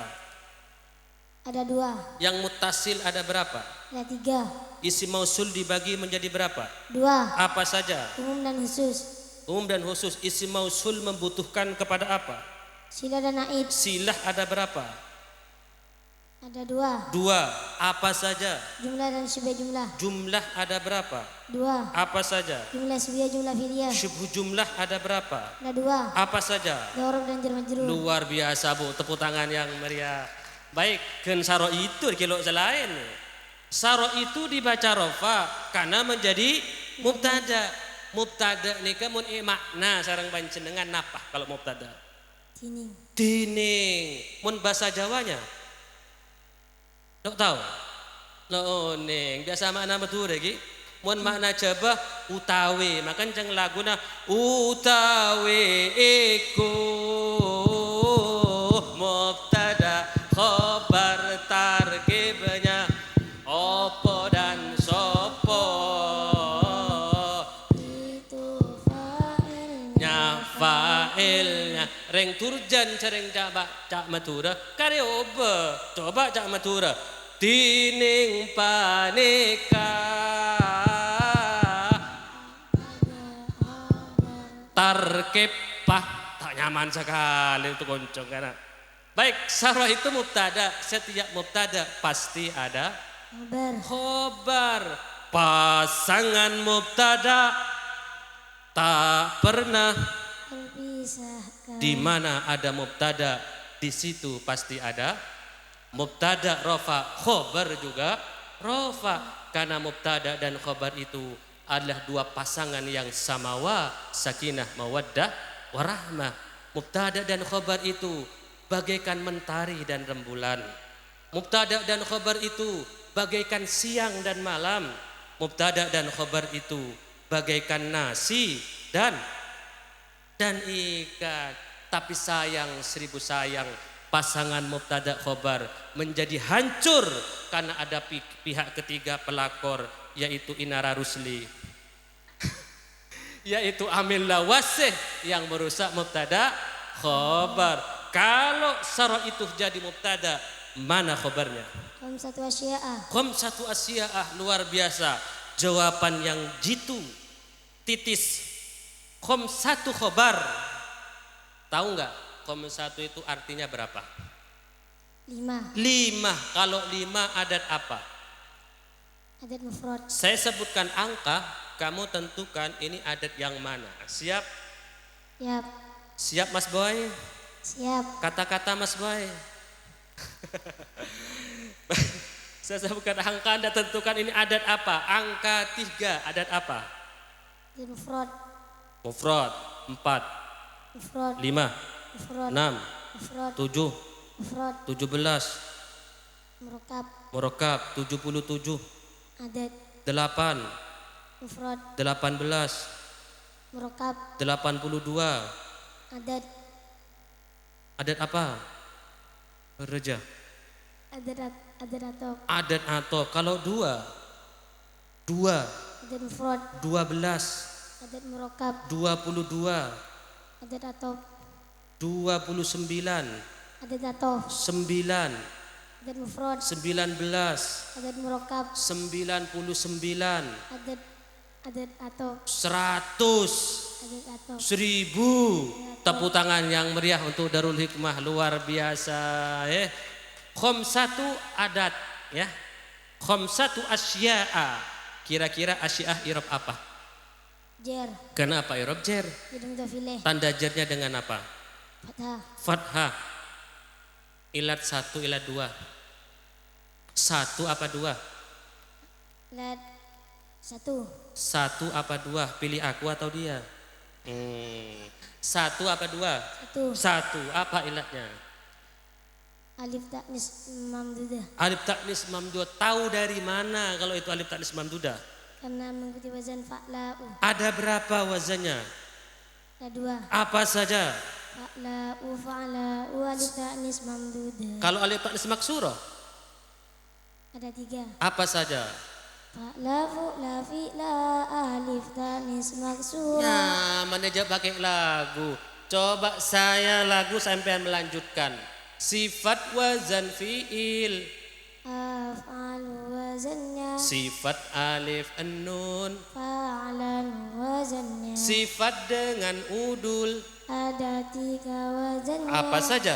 Ada 2. Yang mutasil ada berapa? Ada 3. Isim mausul dibagi menjadi berapa? 2. Apa saja? Umum dan khusus. Umum dan khusus. Isim mausul membutuhkan kepada apa? Silah dan naib. Silah ada berapa? Ada 2. 2. Apa saja? Jumlah dan syibah jumlah. Jumlah ada berapa? 2. Apa saja? Jumlah syibah jumlah fi'liyah. Syubhu jumlah ada berapa? Ada 2. Apa saja? Dzaraf dan jar majrur. Luar biasa Bu, tepuk tangan yang meriah. Baik, ken saro itu kilo selain. Saro itu dibaca rofa karena menjadi mubtada. Mubtada nih mun makna sareng panjenengan napa kalau mubtada? Tining. Tining. Mun bahasa Jawanya? Dok tahu? Lo ning biasa makna betul lagi. Mun makna Jawa utawi, makan jeng laguna utawi iku mubtada khobar tarkibnya opo dan sopo Itu fa'ilnya. fa'ilnya reng turjan cereng cak matura kare oba coba cak matura tining panika tarkib pah tak nyaman sekali untuk koncong karena baik sarah itu mubtada, setiap mubtada pasti ada Khabar. khobar. Pasangan mubtada tak pernah Terpisahkan. di mana ada mubtada di situ pasti ada mubtada rofa, khobar juga rofa karena mubtada dan khobar itu adalah 2 pasangan yang samawa, sakinah mawaddah warahmah. Mubtada dan khobar itu bagaikan mentari dan rembulan. Mubtada dan khobar itu bagaikan siang dan malam. Mubtada dan khobar itu bagaikan nasi dan ikan. Tapi sayang 1000 sayang pasangan mubtada khobar menjadi hancur karena ada pihak ketiga pelakor yaitu Inara Rusli yaitu Amil Lawasih yang merusak mubtada khobar. Kalau sarah itu jadi mubtada, mana khobarnya? Khamsatu asya'ah. Khamsatu asya'ah, luar biasa. Jawaban yang jitu, titis. Khamsatu khobar. Tahu nggak? Khamsatu itu artinya berapa? 5. 5. Kalau 5 adat apa? Adat mufrad. Saya sebutkan angka, kamu tentukan ini adat yang mana. Siap? Siap. Siap Mas Boy? Siap. Kata-kata Mas Boy. Saya sebutkan angka, Anda tentukan ini adat apa. Angka 3 adat apa? Adat mufrad. Mufrad 4, Mufrad. 5, Mufrad. 6, Mufrad. 7, Mufrad. 17, Murakab. Murakab 77, Adat. 8, Mufrad. 18, Murakab. 82. Adat. Adat apa? Reja. Adat atau. Adat atau kalau 2, Adat mufrad. 12, Adat murakab. 22, Adat atau. 29, Adat atau. 9, Adat mufrad. 19, Adat murakab. 99, Adat atau. 100, Adat atau. 1000. Tepuk tangan yang meriah untuk Darul Hikmah, luar biasa. Khamsatu adat ya. Khamsatu asya'a. Kira-kira asya'a irob apa? Jer. Kenapa irob jer? Jadi mutafilih. Tanda jernya dengan apa? Fathah. Fathah. Ilat 1, ilat 2. 1 apa 2? Lad. Satu. Satu apa dua? Pilih aku atau dia? Satu apa dua? Satu. Satu. Apa ilatnya? Alif taknis mamdudah. Alif taknis mamdudah. Tahu dari mana kalau itu alif taknis mamdudah? Karena mengikuti wazan fa'la'u. Ada berapa wazannya? Ada dua. Apa saja? Fa'la'u fa'la'u alif taknis mamdudah. Kalau alif taknis maksurah? Ada tiga. Apa saja? Fa'lafu la fi'la alif taknis maksura. Nah, mana jawab pakai lagu. Coba saya lagu sampai melanjutkan. Sifat wazan fi'il. Af'alu wazannya. Sifat alif an-nun. Fa'alan wazannya. Sifat dengan udul. Ada tiga wazannya. Apa saja?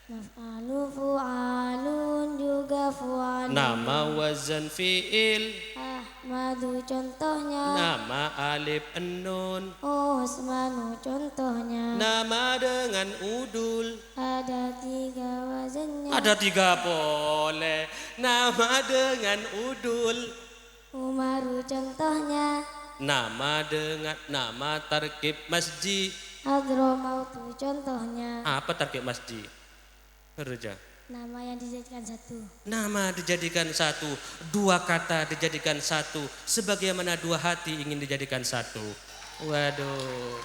Maf'alu fu'alun juga fu'alun. Nama wazan fi'il. Ahmadu contohnya. Nama alif an-nun. Osmanu contohnya. Nama dengan udul. Ada tiga wazannya. Ada tiga boleh. Nama dengan udul. Umaru contohnya. Nama dengan nama tarkib masjid. Hadramautu contohnya. Apa tarkib masjid? Kerja. Nama yang dijadikan satu. Nama dijadikan satu. Dua kata dijadikan satu. Sebagaimana dua hati ingin dijadikan satu. Waduh.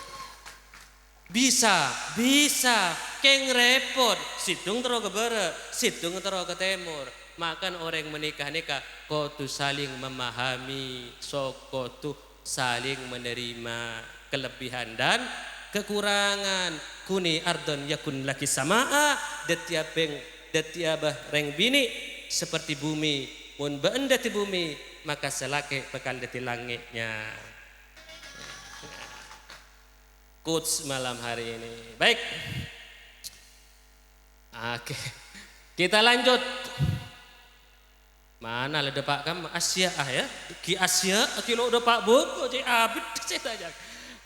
Bisa. Keng repot. Situng terus ke barat. Situng terus ke timur. Makan orang menikah-nikah. Kau tu saling memahami. Kau tu saling menerima kelebihan dan kekurangan. Kuni ardon yakun laki samaa. Detiabah reng bini. Seperti bumi. Mun beendati bumi. Maka selake bekal deti langitnya. Quotes malam hari ini. Baik. Oke. Kita lanjut. Mana ada Pak Kam? Asia ya. Ki Asia, kilo udah Pak Bu, cek abid saja.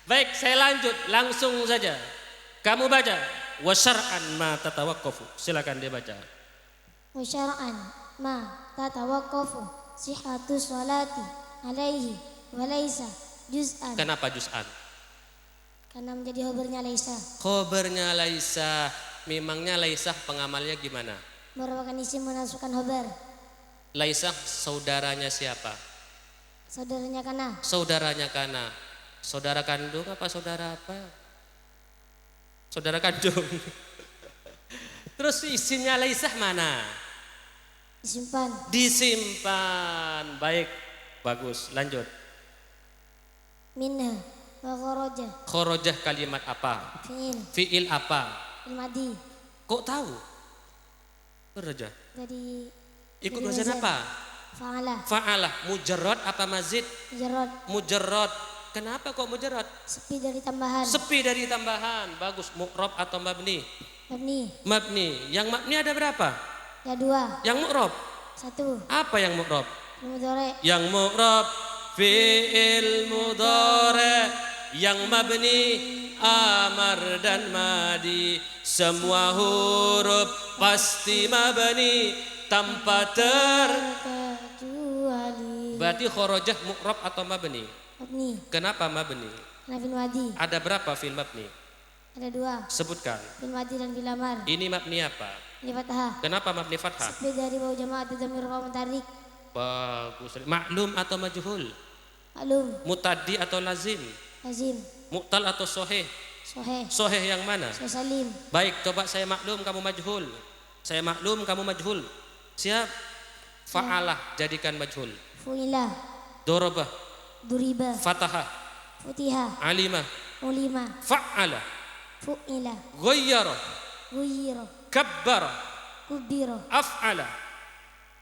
Baik, saya lanjut langsung saja. Kamu baca wa syar'an ma tatawaqqafu. Silakan dia baca. Wa syar'an ma tatawaqqafu sihhatu sholati alaihi wa laisa juz'an. Kenapa juz'an? Karena menjadi khobarnya laisa. Khobarnya laisa. Memangnya laisa pengamalnya gimana? Merupakan isim menasukkan khobar. Laisa saudaranya siapa? Saudaranya Kana. Saudaranya Kana. Saudara kandung apa saudara apa? Saudara kandung. Terus isimnya laisa mana? Disimpan. Baik, bagus. Lanjut. Minha wa kharaja. Kharaja kalimat apa? Fi'il apa? Madi. Kok tahu? Kharaja. Dari ikut wazan apa? Fa'alah. Mujarrad apa mazid? Mujarrad. Kenapa kok mujarrad? Sepi dari tambahan. Sepi dari tambahan. Bagus. Mu'rab atau mabni? Mabni. Yang mabni ada berapa? Ya dua. Yang mu'rab? Satu. Apa yang mu'rab? Mudhari. Yang mu'rab fi'il mudhari. Yang mabni amar dan madi. Semua huruf pasti mabni tanpa terkecuali. Berarti khorojah mu'rab atau mabni? Mabni. Kenapa mabni? Fil madi. Ada berapa fil mabni? Ada dua. Sebutkan. Fil madi dan fil amar. Ini mabni apa? Ini fathah. Kenapa mabni fathah? Sepi dari bau jamaah atau dhamir wa mutarik. Bagus. Maklum atau majhul? Maklum. Mutaddi atau lazim? Lazim. Mu'tal atau soheh? Soheh yang mana? Salim. Baik, coba saya maklum kamu majhul. Saya maklum kamu majhul. Siap? Fa'alah jadikan majhul. Fu'ilah. Dorobah. Duriba. Fatahah. Futihah. Alimah. Ulima. Fa'ala. Fu'ila. Ghayyara. Ghayyara. Kabbara. Kubira. Af'ala.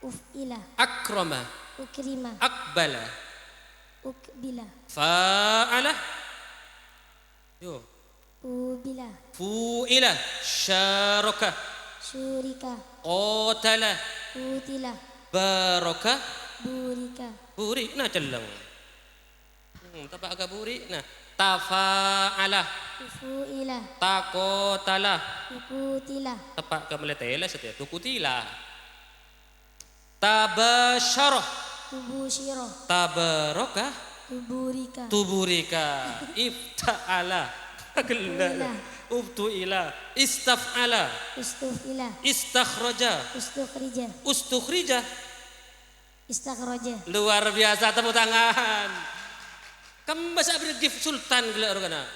Uf'ila. Akrama. Ukrima. Aqbala. Ukbila. Fa'ala. Yo. Ubila. Fu'ila. Syaraka. Syurika. Qatala. Utila. Baraka. Burika. Buri. Nah celang. Tapak agak buri. Nah. Tafa'ala. Ufu'ila. Takotala. Ukutila. Tapak ke meletela setiap. Tukutila. Tabasyarah. tubushiro, tabarokah, tuburika, tuburika, ifta'ala, gelala, ubtu'ila, istaf'ala, istufila, istakhraja, ustukhrija, ustukhrija. istakhraja. Luar biasa, tepuk tangan. Kamu masa gift sultan gila orang.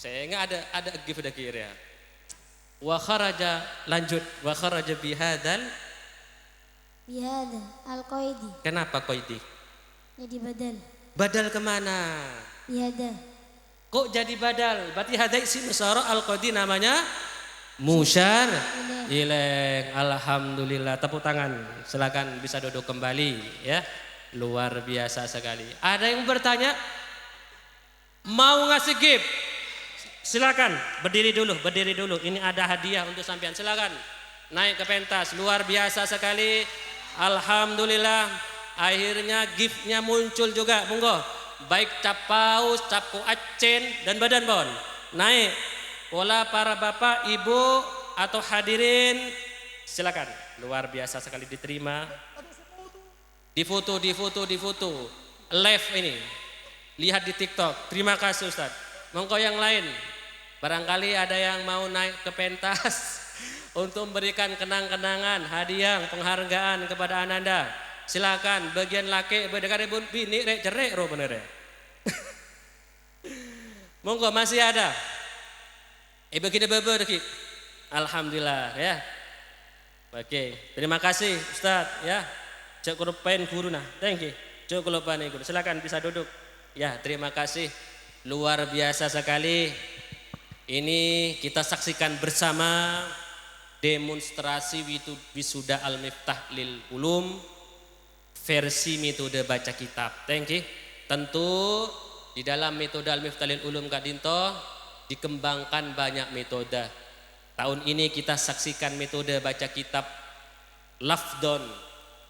Saya enggak ada gift ada kira. Wa kharaja, lanjut, wa kharaja bihadal Bihada al-qaidi. Kenapa qaidi? Jadi badal. Badal kemana? Bihada. Kok jadi badal? Berarti hada isim musyarah al-qaidi namanya musyar ilaih. Alhamdulillah, tepuk tangan. Silakan bisa duduk kembali ya. Luar biasa sekali. Ada yang bertanya? Mau ngasih gift? Silakan berdiri dulu. Ini ada hadiah untuk sampean. Silakan naik ke pentas. Luar biasa sekali. Alhamdulillah. Akhirnya giftnya muncul juga. Monggo. Baik cap paus, cap acen dan badan bon. Naik. Pola para bapak, ibu atau hadirin. Silakan. Luar biasa sekali diterima. Difoto. Live ini. Lihat di TikTok. Terima kasih Ustaz. Monggo yang lain. Barangkali ada yang mau naik ke pentas untuk memberikan kenang-kenangan, hadiah, penghargaan kepada Ananda. Silakan bagian laki berdekatan bini rek cerek ro bener. Monggo masih ada. Kita beber dikit. Alhamdulillah ya. Oke, terima kasih Ustaz ya. Cek kurupain guru nah. Thank you. Cek kurupain guru. Silakan bisa duduk. Ya, terima kasih. Luar biasa sekali. Ini kita saksikan bersama demonstrasi wisuda Al-Miftah lil Ulum versi metode baca kitab. Thank you. Tentu di dalam metode Al-Miftah lil Ulum Kak Dinto dikembangkan banyak metode. Tahun ini kita saksikan metode baca kitab Lafdon.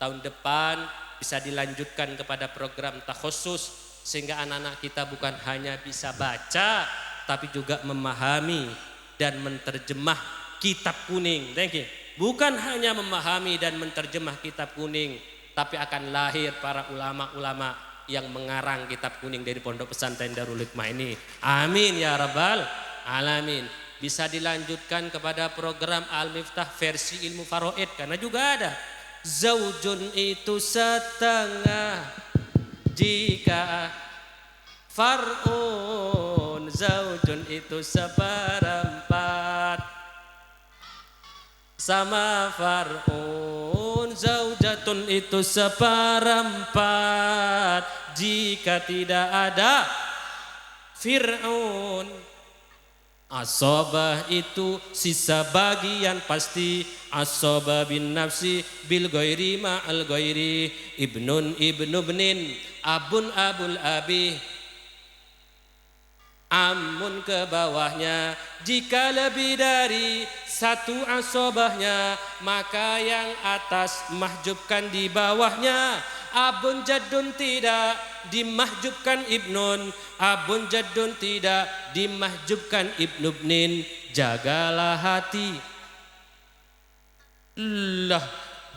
Tahun depan bisa dilanjutkan kepada program takhusus sehingga anak-anak kita bukan hanya bisa baca tapi juga memahami dan menterjemah kitab kuning. Thank you. Bukan hanya memahami dan menterjemah kitab kuning, tapi akan lahir para ulama-ulama yang mengarang kitab kuning dari Pondok Pesantren Darul Hikmah ini. Amin ya rabbal alamin. Bisa dilanjutkan kepada program Al-Miftah versi ilmu faraid karena juga ada zaujun itu setengah jika far'un, zaujun itu seperempat sama far'un, zaujatun itu seperempat jika tidak ada Fir'aun. Asobah itu sisa bagian pasti. Asobah bin nafsi bil ghairi ma'al ghairi. Ibnun ibnu bnin, abun abul abi, amun ke bawahnya. Jika lebih dari satu asobahnya, maka yang atas mahjubkan di bawahnya. Abun jaddun tidak dimahjubkan ibnun, abun jaddun tidak dimahjubkan ibnu bnin. Jagalah hati, lah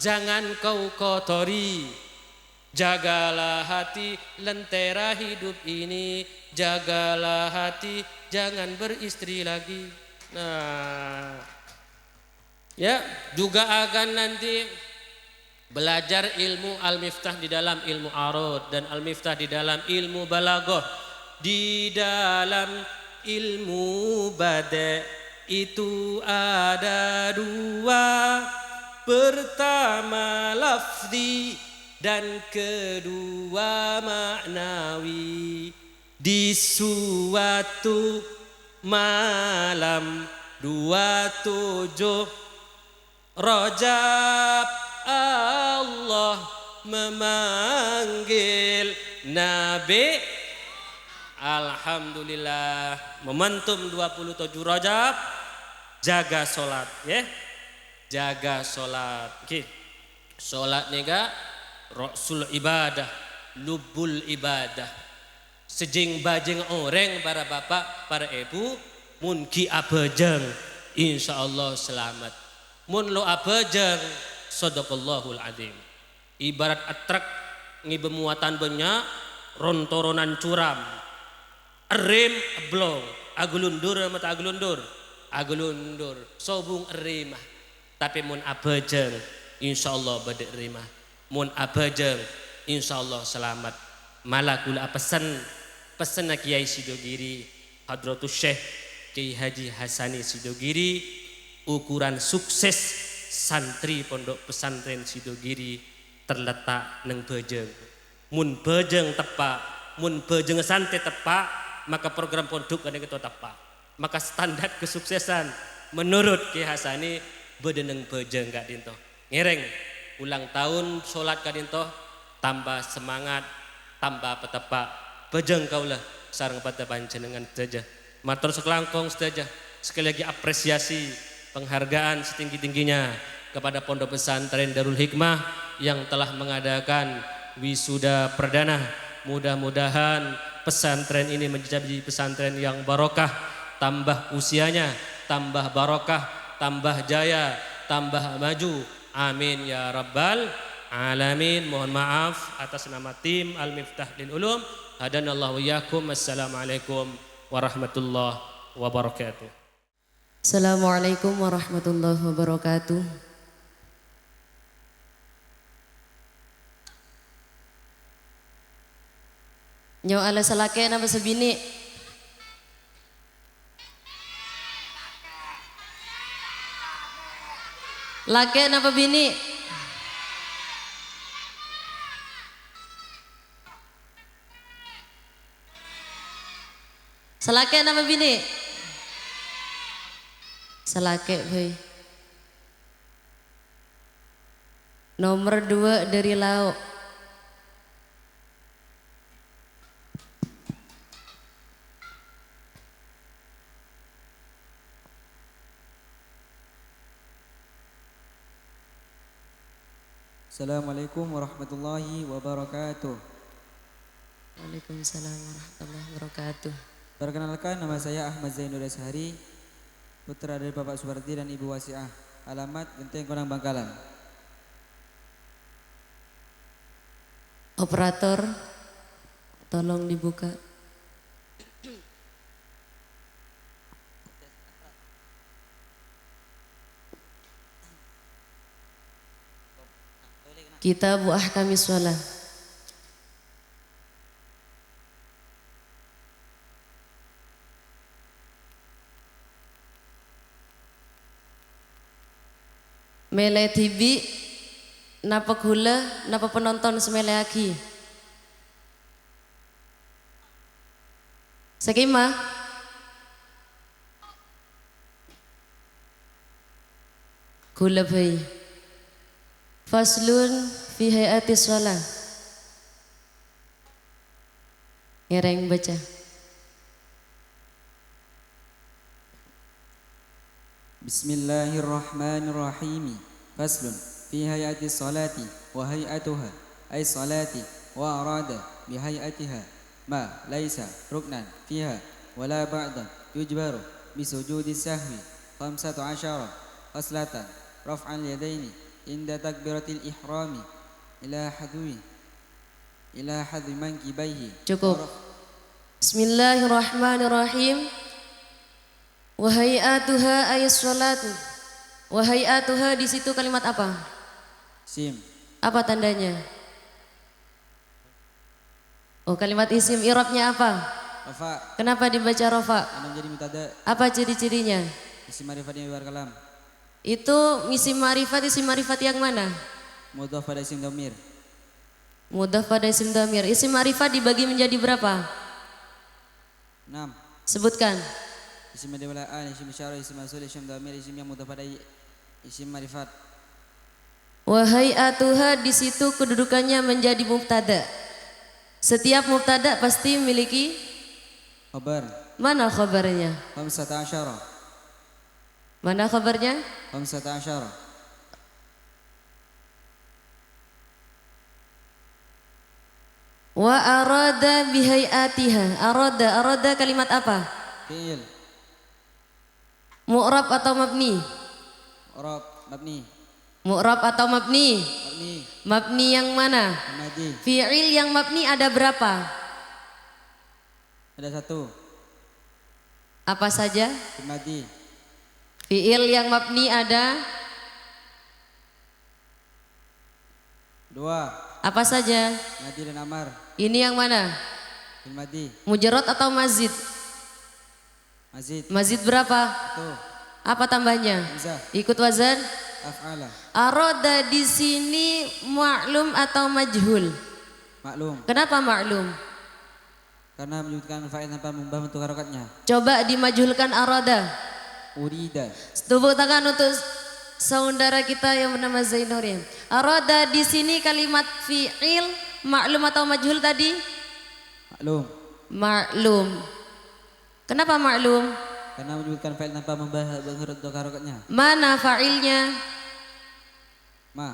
jangan kau kotori. Jagalah hati, lentera hidup ini. Jagalah hati, jangan beristri lagi. Nah, ya juga akan nanti belajar ilmu Al-Miftah di dalam ilmu Arud dan Al-Miftah di dalam ilmu Balaghah. Di dalam ilmu Bada' itu ada dua. Pertama lafzi dan kedua maknawi. Di suatu malam 27 Rajab Allah memanggil Nabi. Alhamdulillah, momentum 27 Rajab, jaga solat ya. Jaga solat. Okay. Solat ni ga rasul ibadah, lubul ibadah. Sejing bajing orang para bapak, para ibu, mun ki apa jeng insyaallah selamat. Mun lo apa jeng Sadaqallahul azim. Ibarat atrak ngi bemuatan banyak rontoronan curam. Erim blong, agulundur mata agulundur. Agulundur sobung erimah. Tapi mun abajeng insyaallah badek erimah. Mun abajeng insyaallah selamat. Malakul pesan Kiai Sidogiri Hadratus Syekh Kiai Haji Hasani Sidogiri, ukuran sukses santri pondok pesantren Sidogiri terletak neng bajeng. Mun bajeng tepak, mun bajeng santai tepak, maka program pondok kadang kita tepak. Maka standar kesuksesan menurut Kiai Hasani bede neng bajeng gak dinto. Ngereng ulang tahun sholat gak dinto, tambah semangat, tambah petepak. Bajeng kaulah sareng pada panjenengan saja. Matur sekelangkong saja. Sekali lagi apresiasi penghargaan setinggi-tingginya kepada Pondok Pesantren Darul Hikmah yang telah mengadakan wisuda perdana. Mudah-mudahan pesantren ini menjadi pesantren yang barokah, tambah usianya, tambah barokah, tambah jaya, tambah maju. Amin ya rabbal alamin. Mohon maaf atas nama tim Al-Miftah lil Ulum. Hadanallahu iyyakum. Assalamualaikum warahmatullahi wabarakatuh. Assalamualaikum warahmatullahi wabarakatuh. Nyo ala salake na sebini. Lake na bini. Salake nama bini. Salake boy. Nomor 2 dari Lauk. Assalamualaikum warahmatullahi wabarakatuh. Waalaikumsalam warahmatullahi wabarakatuh. Perkenalkan, nama saya Ahmad Zainul Ashari, putra dari Bapak Suwardi dan Ibu Wasiah. Alamat Genteng Konang Bangkalan. Operator, tolong dibuka. Kitab Ahkamis Shalah. Mele TV napa gula napa penonton semele aki. Sakima gula bayi. Faslun fi hayatis shalah. Ngereng baca. Bismillahirrahmanirrahim. Faslun fi hayati salati wa hayatuha ay salati wa arada bi hayatiha ma laisa ruknan fiha wala ba'da yujbaru bi sujudi sahwi 15 faslatan raf'an yadaini inda takbiratil ihrami ila hadwi mankibaihi. Cukup. Bismillahirrahmanirrahim. Wa hayatuha ayat salatu. Wa hayatuha di situ kalimat apa? Sim. Apa tandanya? Oh, kalimat isim, i'rabnya apa? Rafa. Kenapa dibaca rafa? Jadi mutada. Apa ciri-cirinya? Isim ma'rifatnya biar kalam. Itu isim ma'rifat yang mana? Mudhaf pada isim dhamir. Mudhaf pada isim dhamir. Isim ma'rifat dibagi menjadi berapa? 6. Sebutkan. Isim madawalaan, isim isyarah, isim mausul, isim dhamir, isim yang mudhaf pada isim ma'rifat. Wa hayatuha di situ kedudukannya menjadi mubtada. Setiap mubtada pasti memiliki khabar. Mana khabarnya? 15. Mana khabarnya? 15. Wa arada bihayatiha. Arada kalimat apa? Fi'il. Mu'rab atau mabni? Mu'rab, mabni. Mu'rab atau mabni? Mabni. Mabni yang mana? Madi. Fi'il yang mabni ada berapa? Ada 1. Apa saja? Madi. Fi'il yang mabni ada 2. apa saja? Madi dan amar. Ini yang mana? Madi. Mujarrad atau mazid? Mazid. Mazid berapa? 1. Apa tambahnya? Hamzah. Ikut wazan? Af'ala. Aroda di sini ma'lum atau majhul? Maklum. Kenapa ma'lum? Karena menyebutkan fa'il tanpa mengubah bentuk harokatnya. Coba dimajhulkan aroda. Urida. Tepuk tangan untuk saudara kita yang bernama Zainurin. Aroda di sini kalimat fi'il ma'lum atau majhul tadi? Maklum. Ma'lum. Kenapa ma'lum? Karena menyebutkan fa'il tanpa mengubah bentuk harokatnya. Mana fa'ilnya? Ma.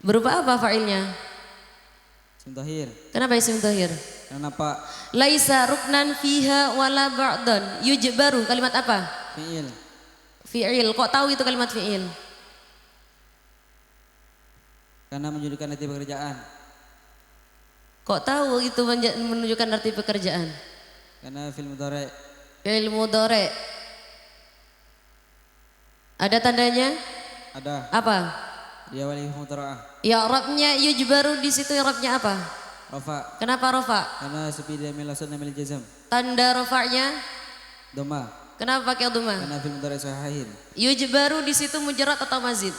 Berupa apa fa'ilnya? Isim dhahir. Kenapa isim dhahir? Karena nampak. Laisa ruknan fiha wala ba'dan. Yujbaru kalimat apa? Fi'il. Fi'il. Kok tahu itu kalimat fi'il? Karena menunjukkan arti pekerjaan. Kok tahu itu menunjukkan arti pekerjaan? Karena fi'il mudhari'. Fi'il mudhari'. Ada tandanya? Ada. Apa? Diawali huruf mudhara'ah. Ya I'rabnya yujbaru di situ i'rabnya apa? Rafa. Kenapa rafa? Karena sepi dia milasun namil jazam. Tanda rafa'nya? Doma. Kenapa pakai dhamma? Karena fi'il mudhari' sahihin. Yujbaru di situ mujarrad atau mazid?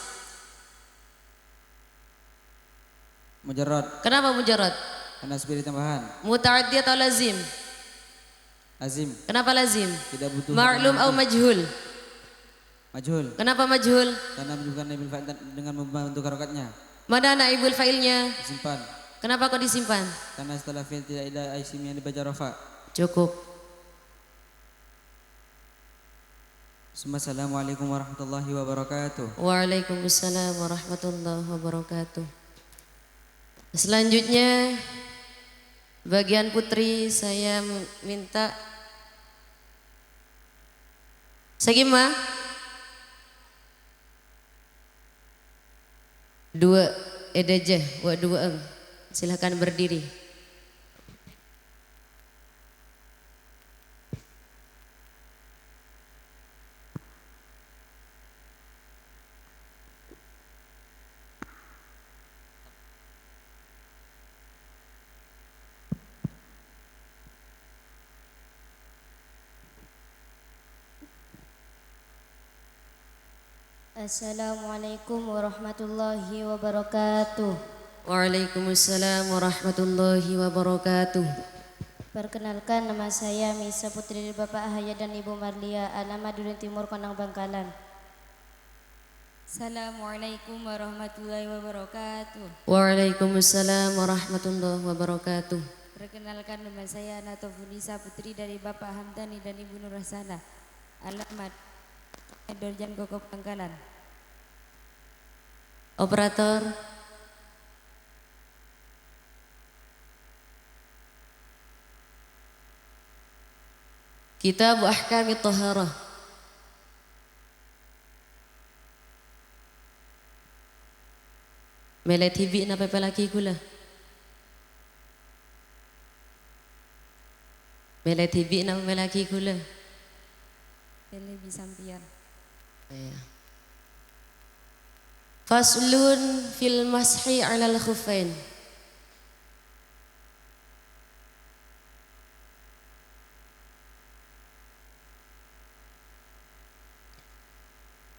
Mujarrad. Kenapa mujarrad? Karena sepi tambahan. Muta'addi atau lazim? Lazim. Kenapa lazim? Tidak butuh. Ma'lum atau majhul? Majhul. Kenapa majhul? Karena menunjukkan naibul fa'il dengan membentuk harokatnya. Mana naibul fa'ilnya? Disimpan. Kenapa kok disimpan? Karena setelah fi'il tidak ada isim yang dibaca rafa. Cukup. Assalamualaikum warahmatullahi wabarakatuh. Waalaikumsalam warahmatullahi wabarakatuh. Selanjutnya bagian putri saya minta Sagima 2 edajah wa 2 silakan berdiri. Assalamualaikum warahmatullahi wabarakatuh. Waalaikumsalam warahmatullahi wabarakatuh. Perkenalkan, nama saya Misa Putri dari Bapak Ahaya dan Ibu Marlia, alamat Duren Timur, Konang Bangkalan. Assalamualaikum warahmatullahi wabarakatuh. Waalaikumsalam warahmatullahi wabarakatuh. Perkenalkan, nama saya Natofunisa Putri dari Bapak Hamdani dan Ibu Nurhasana, alamat Dorjan Kokop Bangkalan. Operator. Kitab Ahkamit Taharah. Melet hibi na pepelaki kula. Melet hibi na pepelaki kula. Lebih sampian. Ya. Faslun fil mashi 'alal khuffain.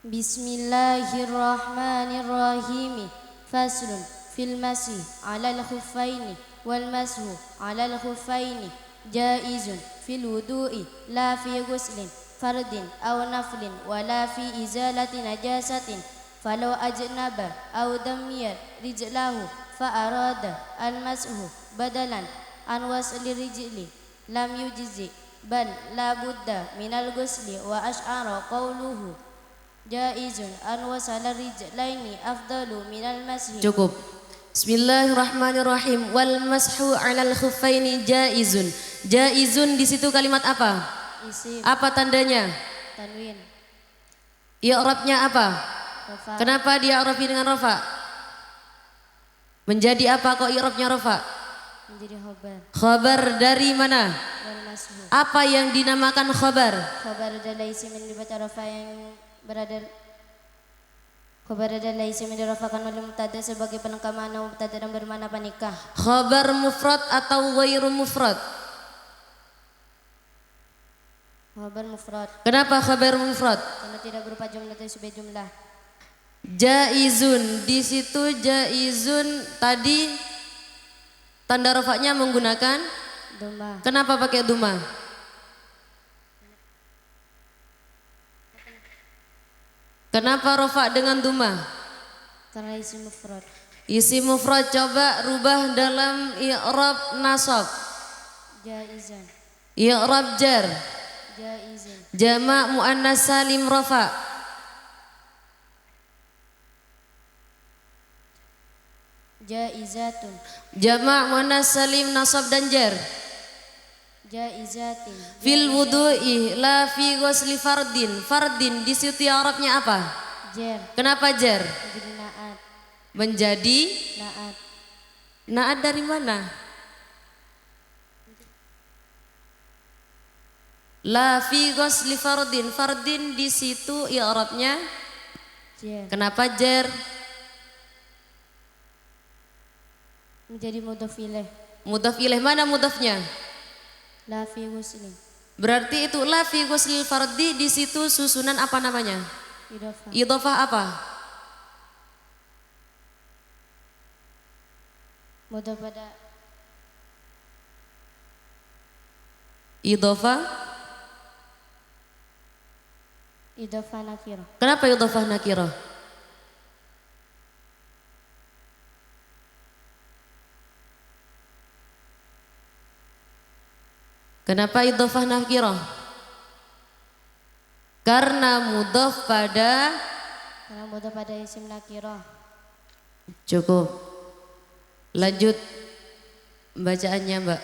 Bismillahirrahmanirrahim. Faslun fil masih 'alal khuffaini wal mashu 'alal khuffaini jaizun fil wudu'i la fi ghuslin fardin aw naflin wala fi izalati najasatin falau ajnaba aw damiyat rijlahu fa arada al mashu badalan an wasli rijli lam yujzi bal la budda minal ghusli wa ash'ara qawluhu jaizun an wasala rijlaini afdalu minal mashi. Cukup. Bismillahirrahmanirrahim. Wal mashu 'alal khuffaini jaizun. Jaizun di situ kalimat apa? Isim. Apa tandanya? Tanwin. I'rabnya apa? Rafa. Kenapa dia i'rabi dengan rafa? Menjadi apa kok i'rabnya rafa? Menjadi khobar. Khabar dari mana? Wal mashu. Apa yang dinamakan khabar? Khobar adalah isim yang dibaca rafa yang berada. Khobar adalah isim yang dirafakan oleh mubtada sebagai pelengkap makna mubtada dan bermakna panikah. Khabar mufrad atau ghairu mufrad? Khobar mufrad. Kenapa khabar mufrad? Karena tidak berupa jumlah atau sebagai jumlah. Jaizun, di situ jaizun tadi tanda rafanya menggunakan Doma. kenapa pakai duma? Kenapa rafa dengan duma? Karena isim mufrad. Isim mufrad coba rubah dalam i'rab nasab. Jaizan. I'rab jar. Jaizin. Jama' muannas salim rafa. Jaizatun. Jama' muannas salim nasab dan jar. Jaizatin. Fil wudu'i la fi ghusli fardin. Fardin di situ i'rabnya apa? Jer. Kenapa jar? Menjadi naat. Menjadi Naat. naat dari mana? La fi ghusli fardin. Fardin di situ i'rabnya Jer. kenapa jar? Menjadi mudhof ilaih. Mudhaf ilaih, mana mudhafnya? La fi ghuslin. Berarti itu la fi ghuslil fardi di situ susunan apa namanya? Idhofah. Idhofah apa? Mudhof pada Idhofah. idhofah nakirah. Kenapa idhofah nakirah? Kenapa idhofah nakirah? Karena mudhof pada Karena mudhof pada isim nakirah. cukup. Lanjut bacaannya, Mbak.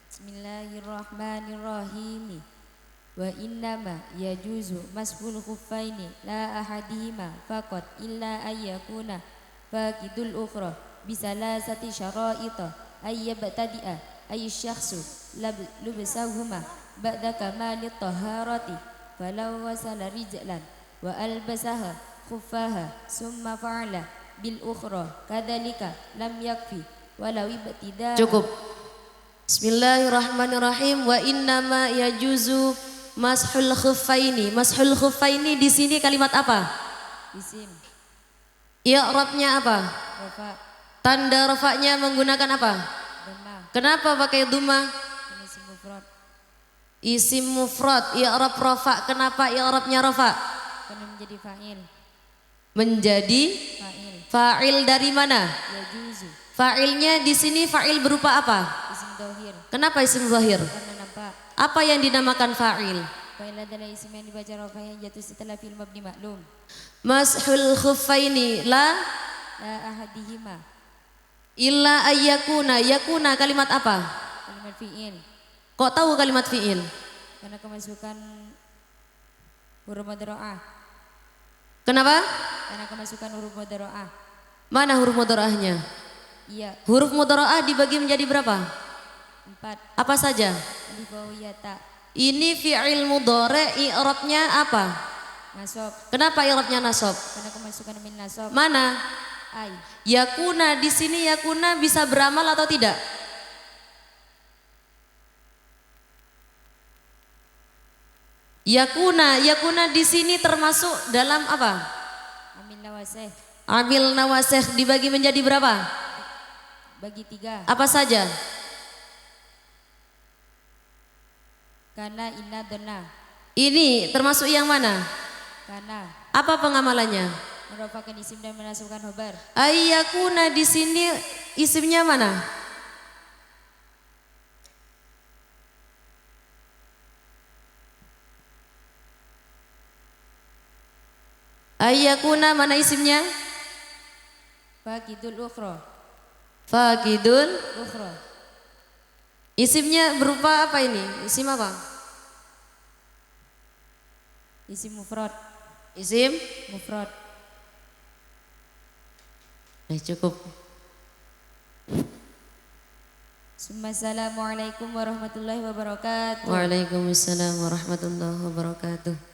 Bismillahirrahmanirrahim. Wa innama yajuzu masful khuffaini la ahadihima faqat illa ayyakuna faqidul ukhra bisalasati syara'ita ayyabtadi'a ayyasyakhsu lubsahuma ba'da kamalit taharati falau wasala rijlan wa albasaha khuffaha summa fa'ala bil ukhra kadzalika lam yakfi walau ibtidaa. Cukup. Bismillahirrahmanirrahim. Wa innama yajuzu mashul khuffaini. Mashul khuffaini di sini kalimat apa? Isim. I'rabnya apa? Rafa. Tanda rafanya menggunakan apa? Dhamma. Kenapa pakai dhamma? Isim mufrad. Isim mufrad, i'rab rafa. Kenapa i'rabnya rafa? Karena menjadi fa'il. Menjadi Fa'il. fa'il dari mana? Yajuzu. Fa'ilnya di sini fa'il berupa apa? Isim dhahir. Kenapa isim zahir? Karena nampak. Apa yang dinamakan fa'il? Fa'il adalah isim yang dibaca rafa yang jatuh setelah fi'il mabni maklum. Mashul khuffaini la ahadihima. Illa ayyakuna. Yakuna kalimat apa? Kalimat fi'il. Kok tahu kalimat fi'il? Karena kemasukan huruf mudhara'ah. Kenapa? Karena kemasukan huruf mudhara'ah. Mana huruf mudhara'ahnya? Iya. Huruf mudhara'ah dibagi menjadi berapa? 4. Apa saja? Alif waw ya ta. Ini fi'il mudhari' i'rabnya apa? Nasab. Kenapa i'rabnya nasab? Karena kemasukan min nasab. Mana? Ai. Yakuna di sini yakuna bisa beramal atau tidak? Yakuna di sini termasuk dalam apa? Amil nawasih. Amil nawasih dibagi menjadi berapa? Bagi 3. Apa saja? Karena inna donna. Ini termasuk yang mana? Karena Apa pengamalannya? merupakan isim dan menasabkan khobar. Ayyakuna di sini isimnya mana? Ayyakuna mana isimnya? Faqidul ukhra. Faqidul. Ukhra. Isimnya berupa apa ini? Isim apa? Isim mufrad. Isim? Mufrad. Cukup. Assalamualaikum warahmatullahi wabarakatuh. Waalaikumsalam warahmatullahi wabarakatuh.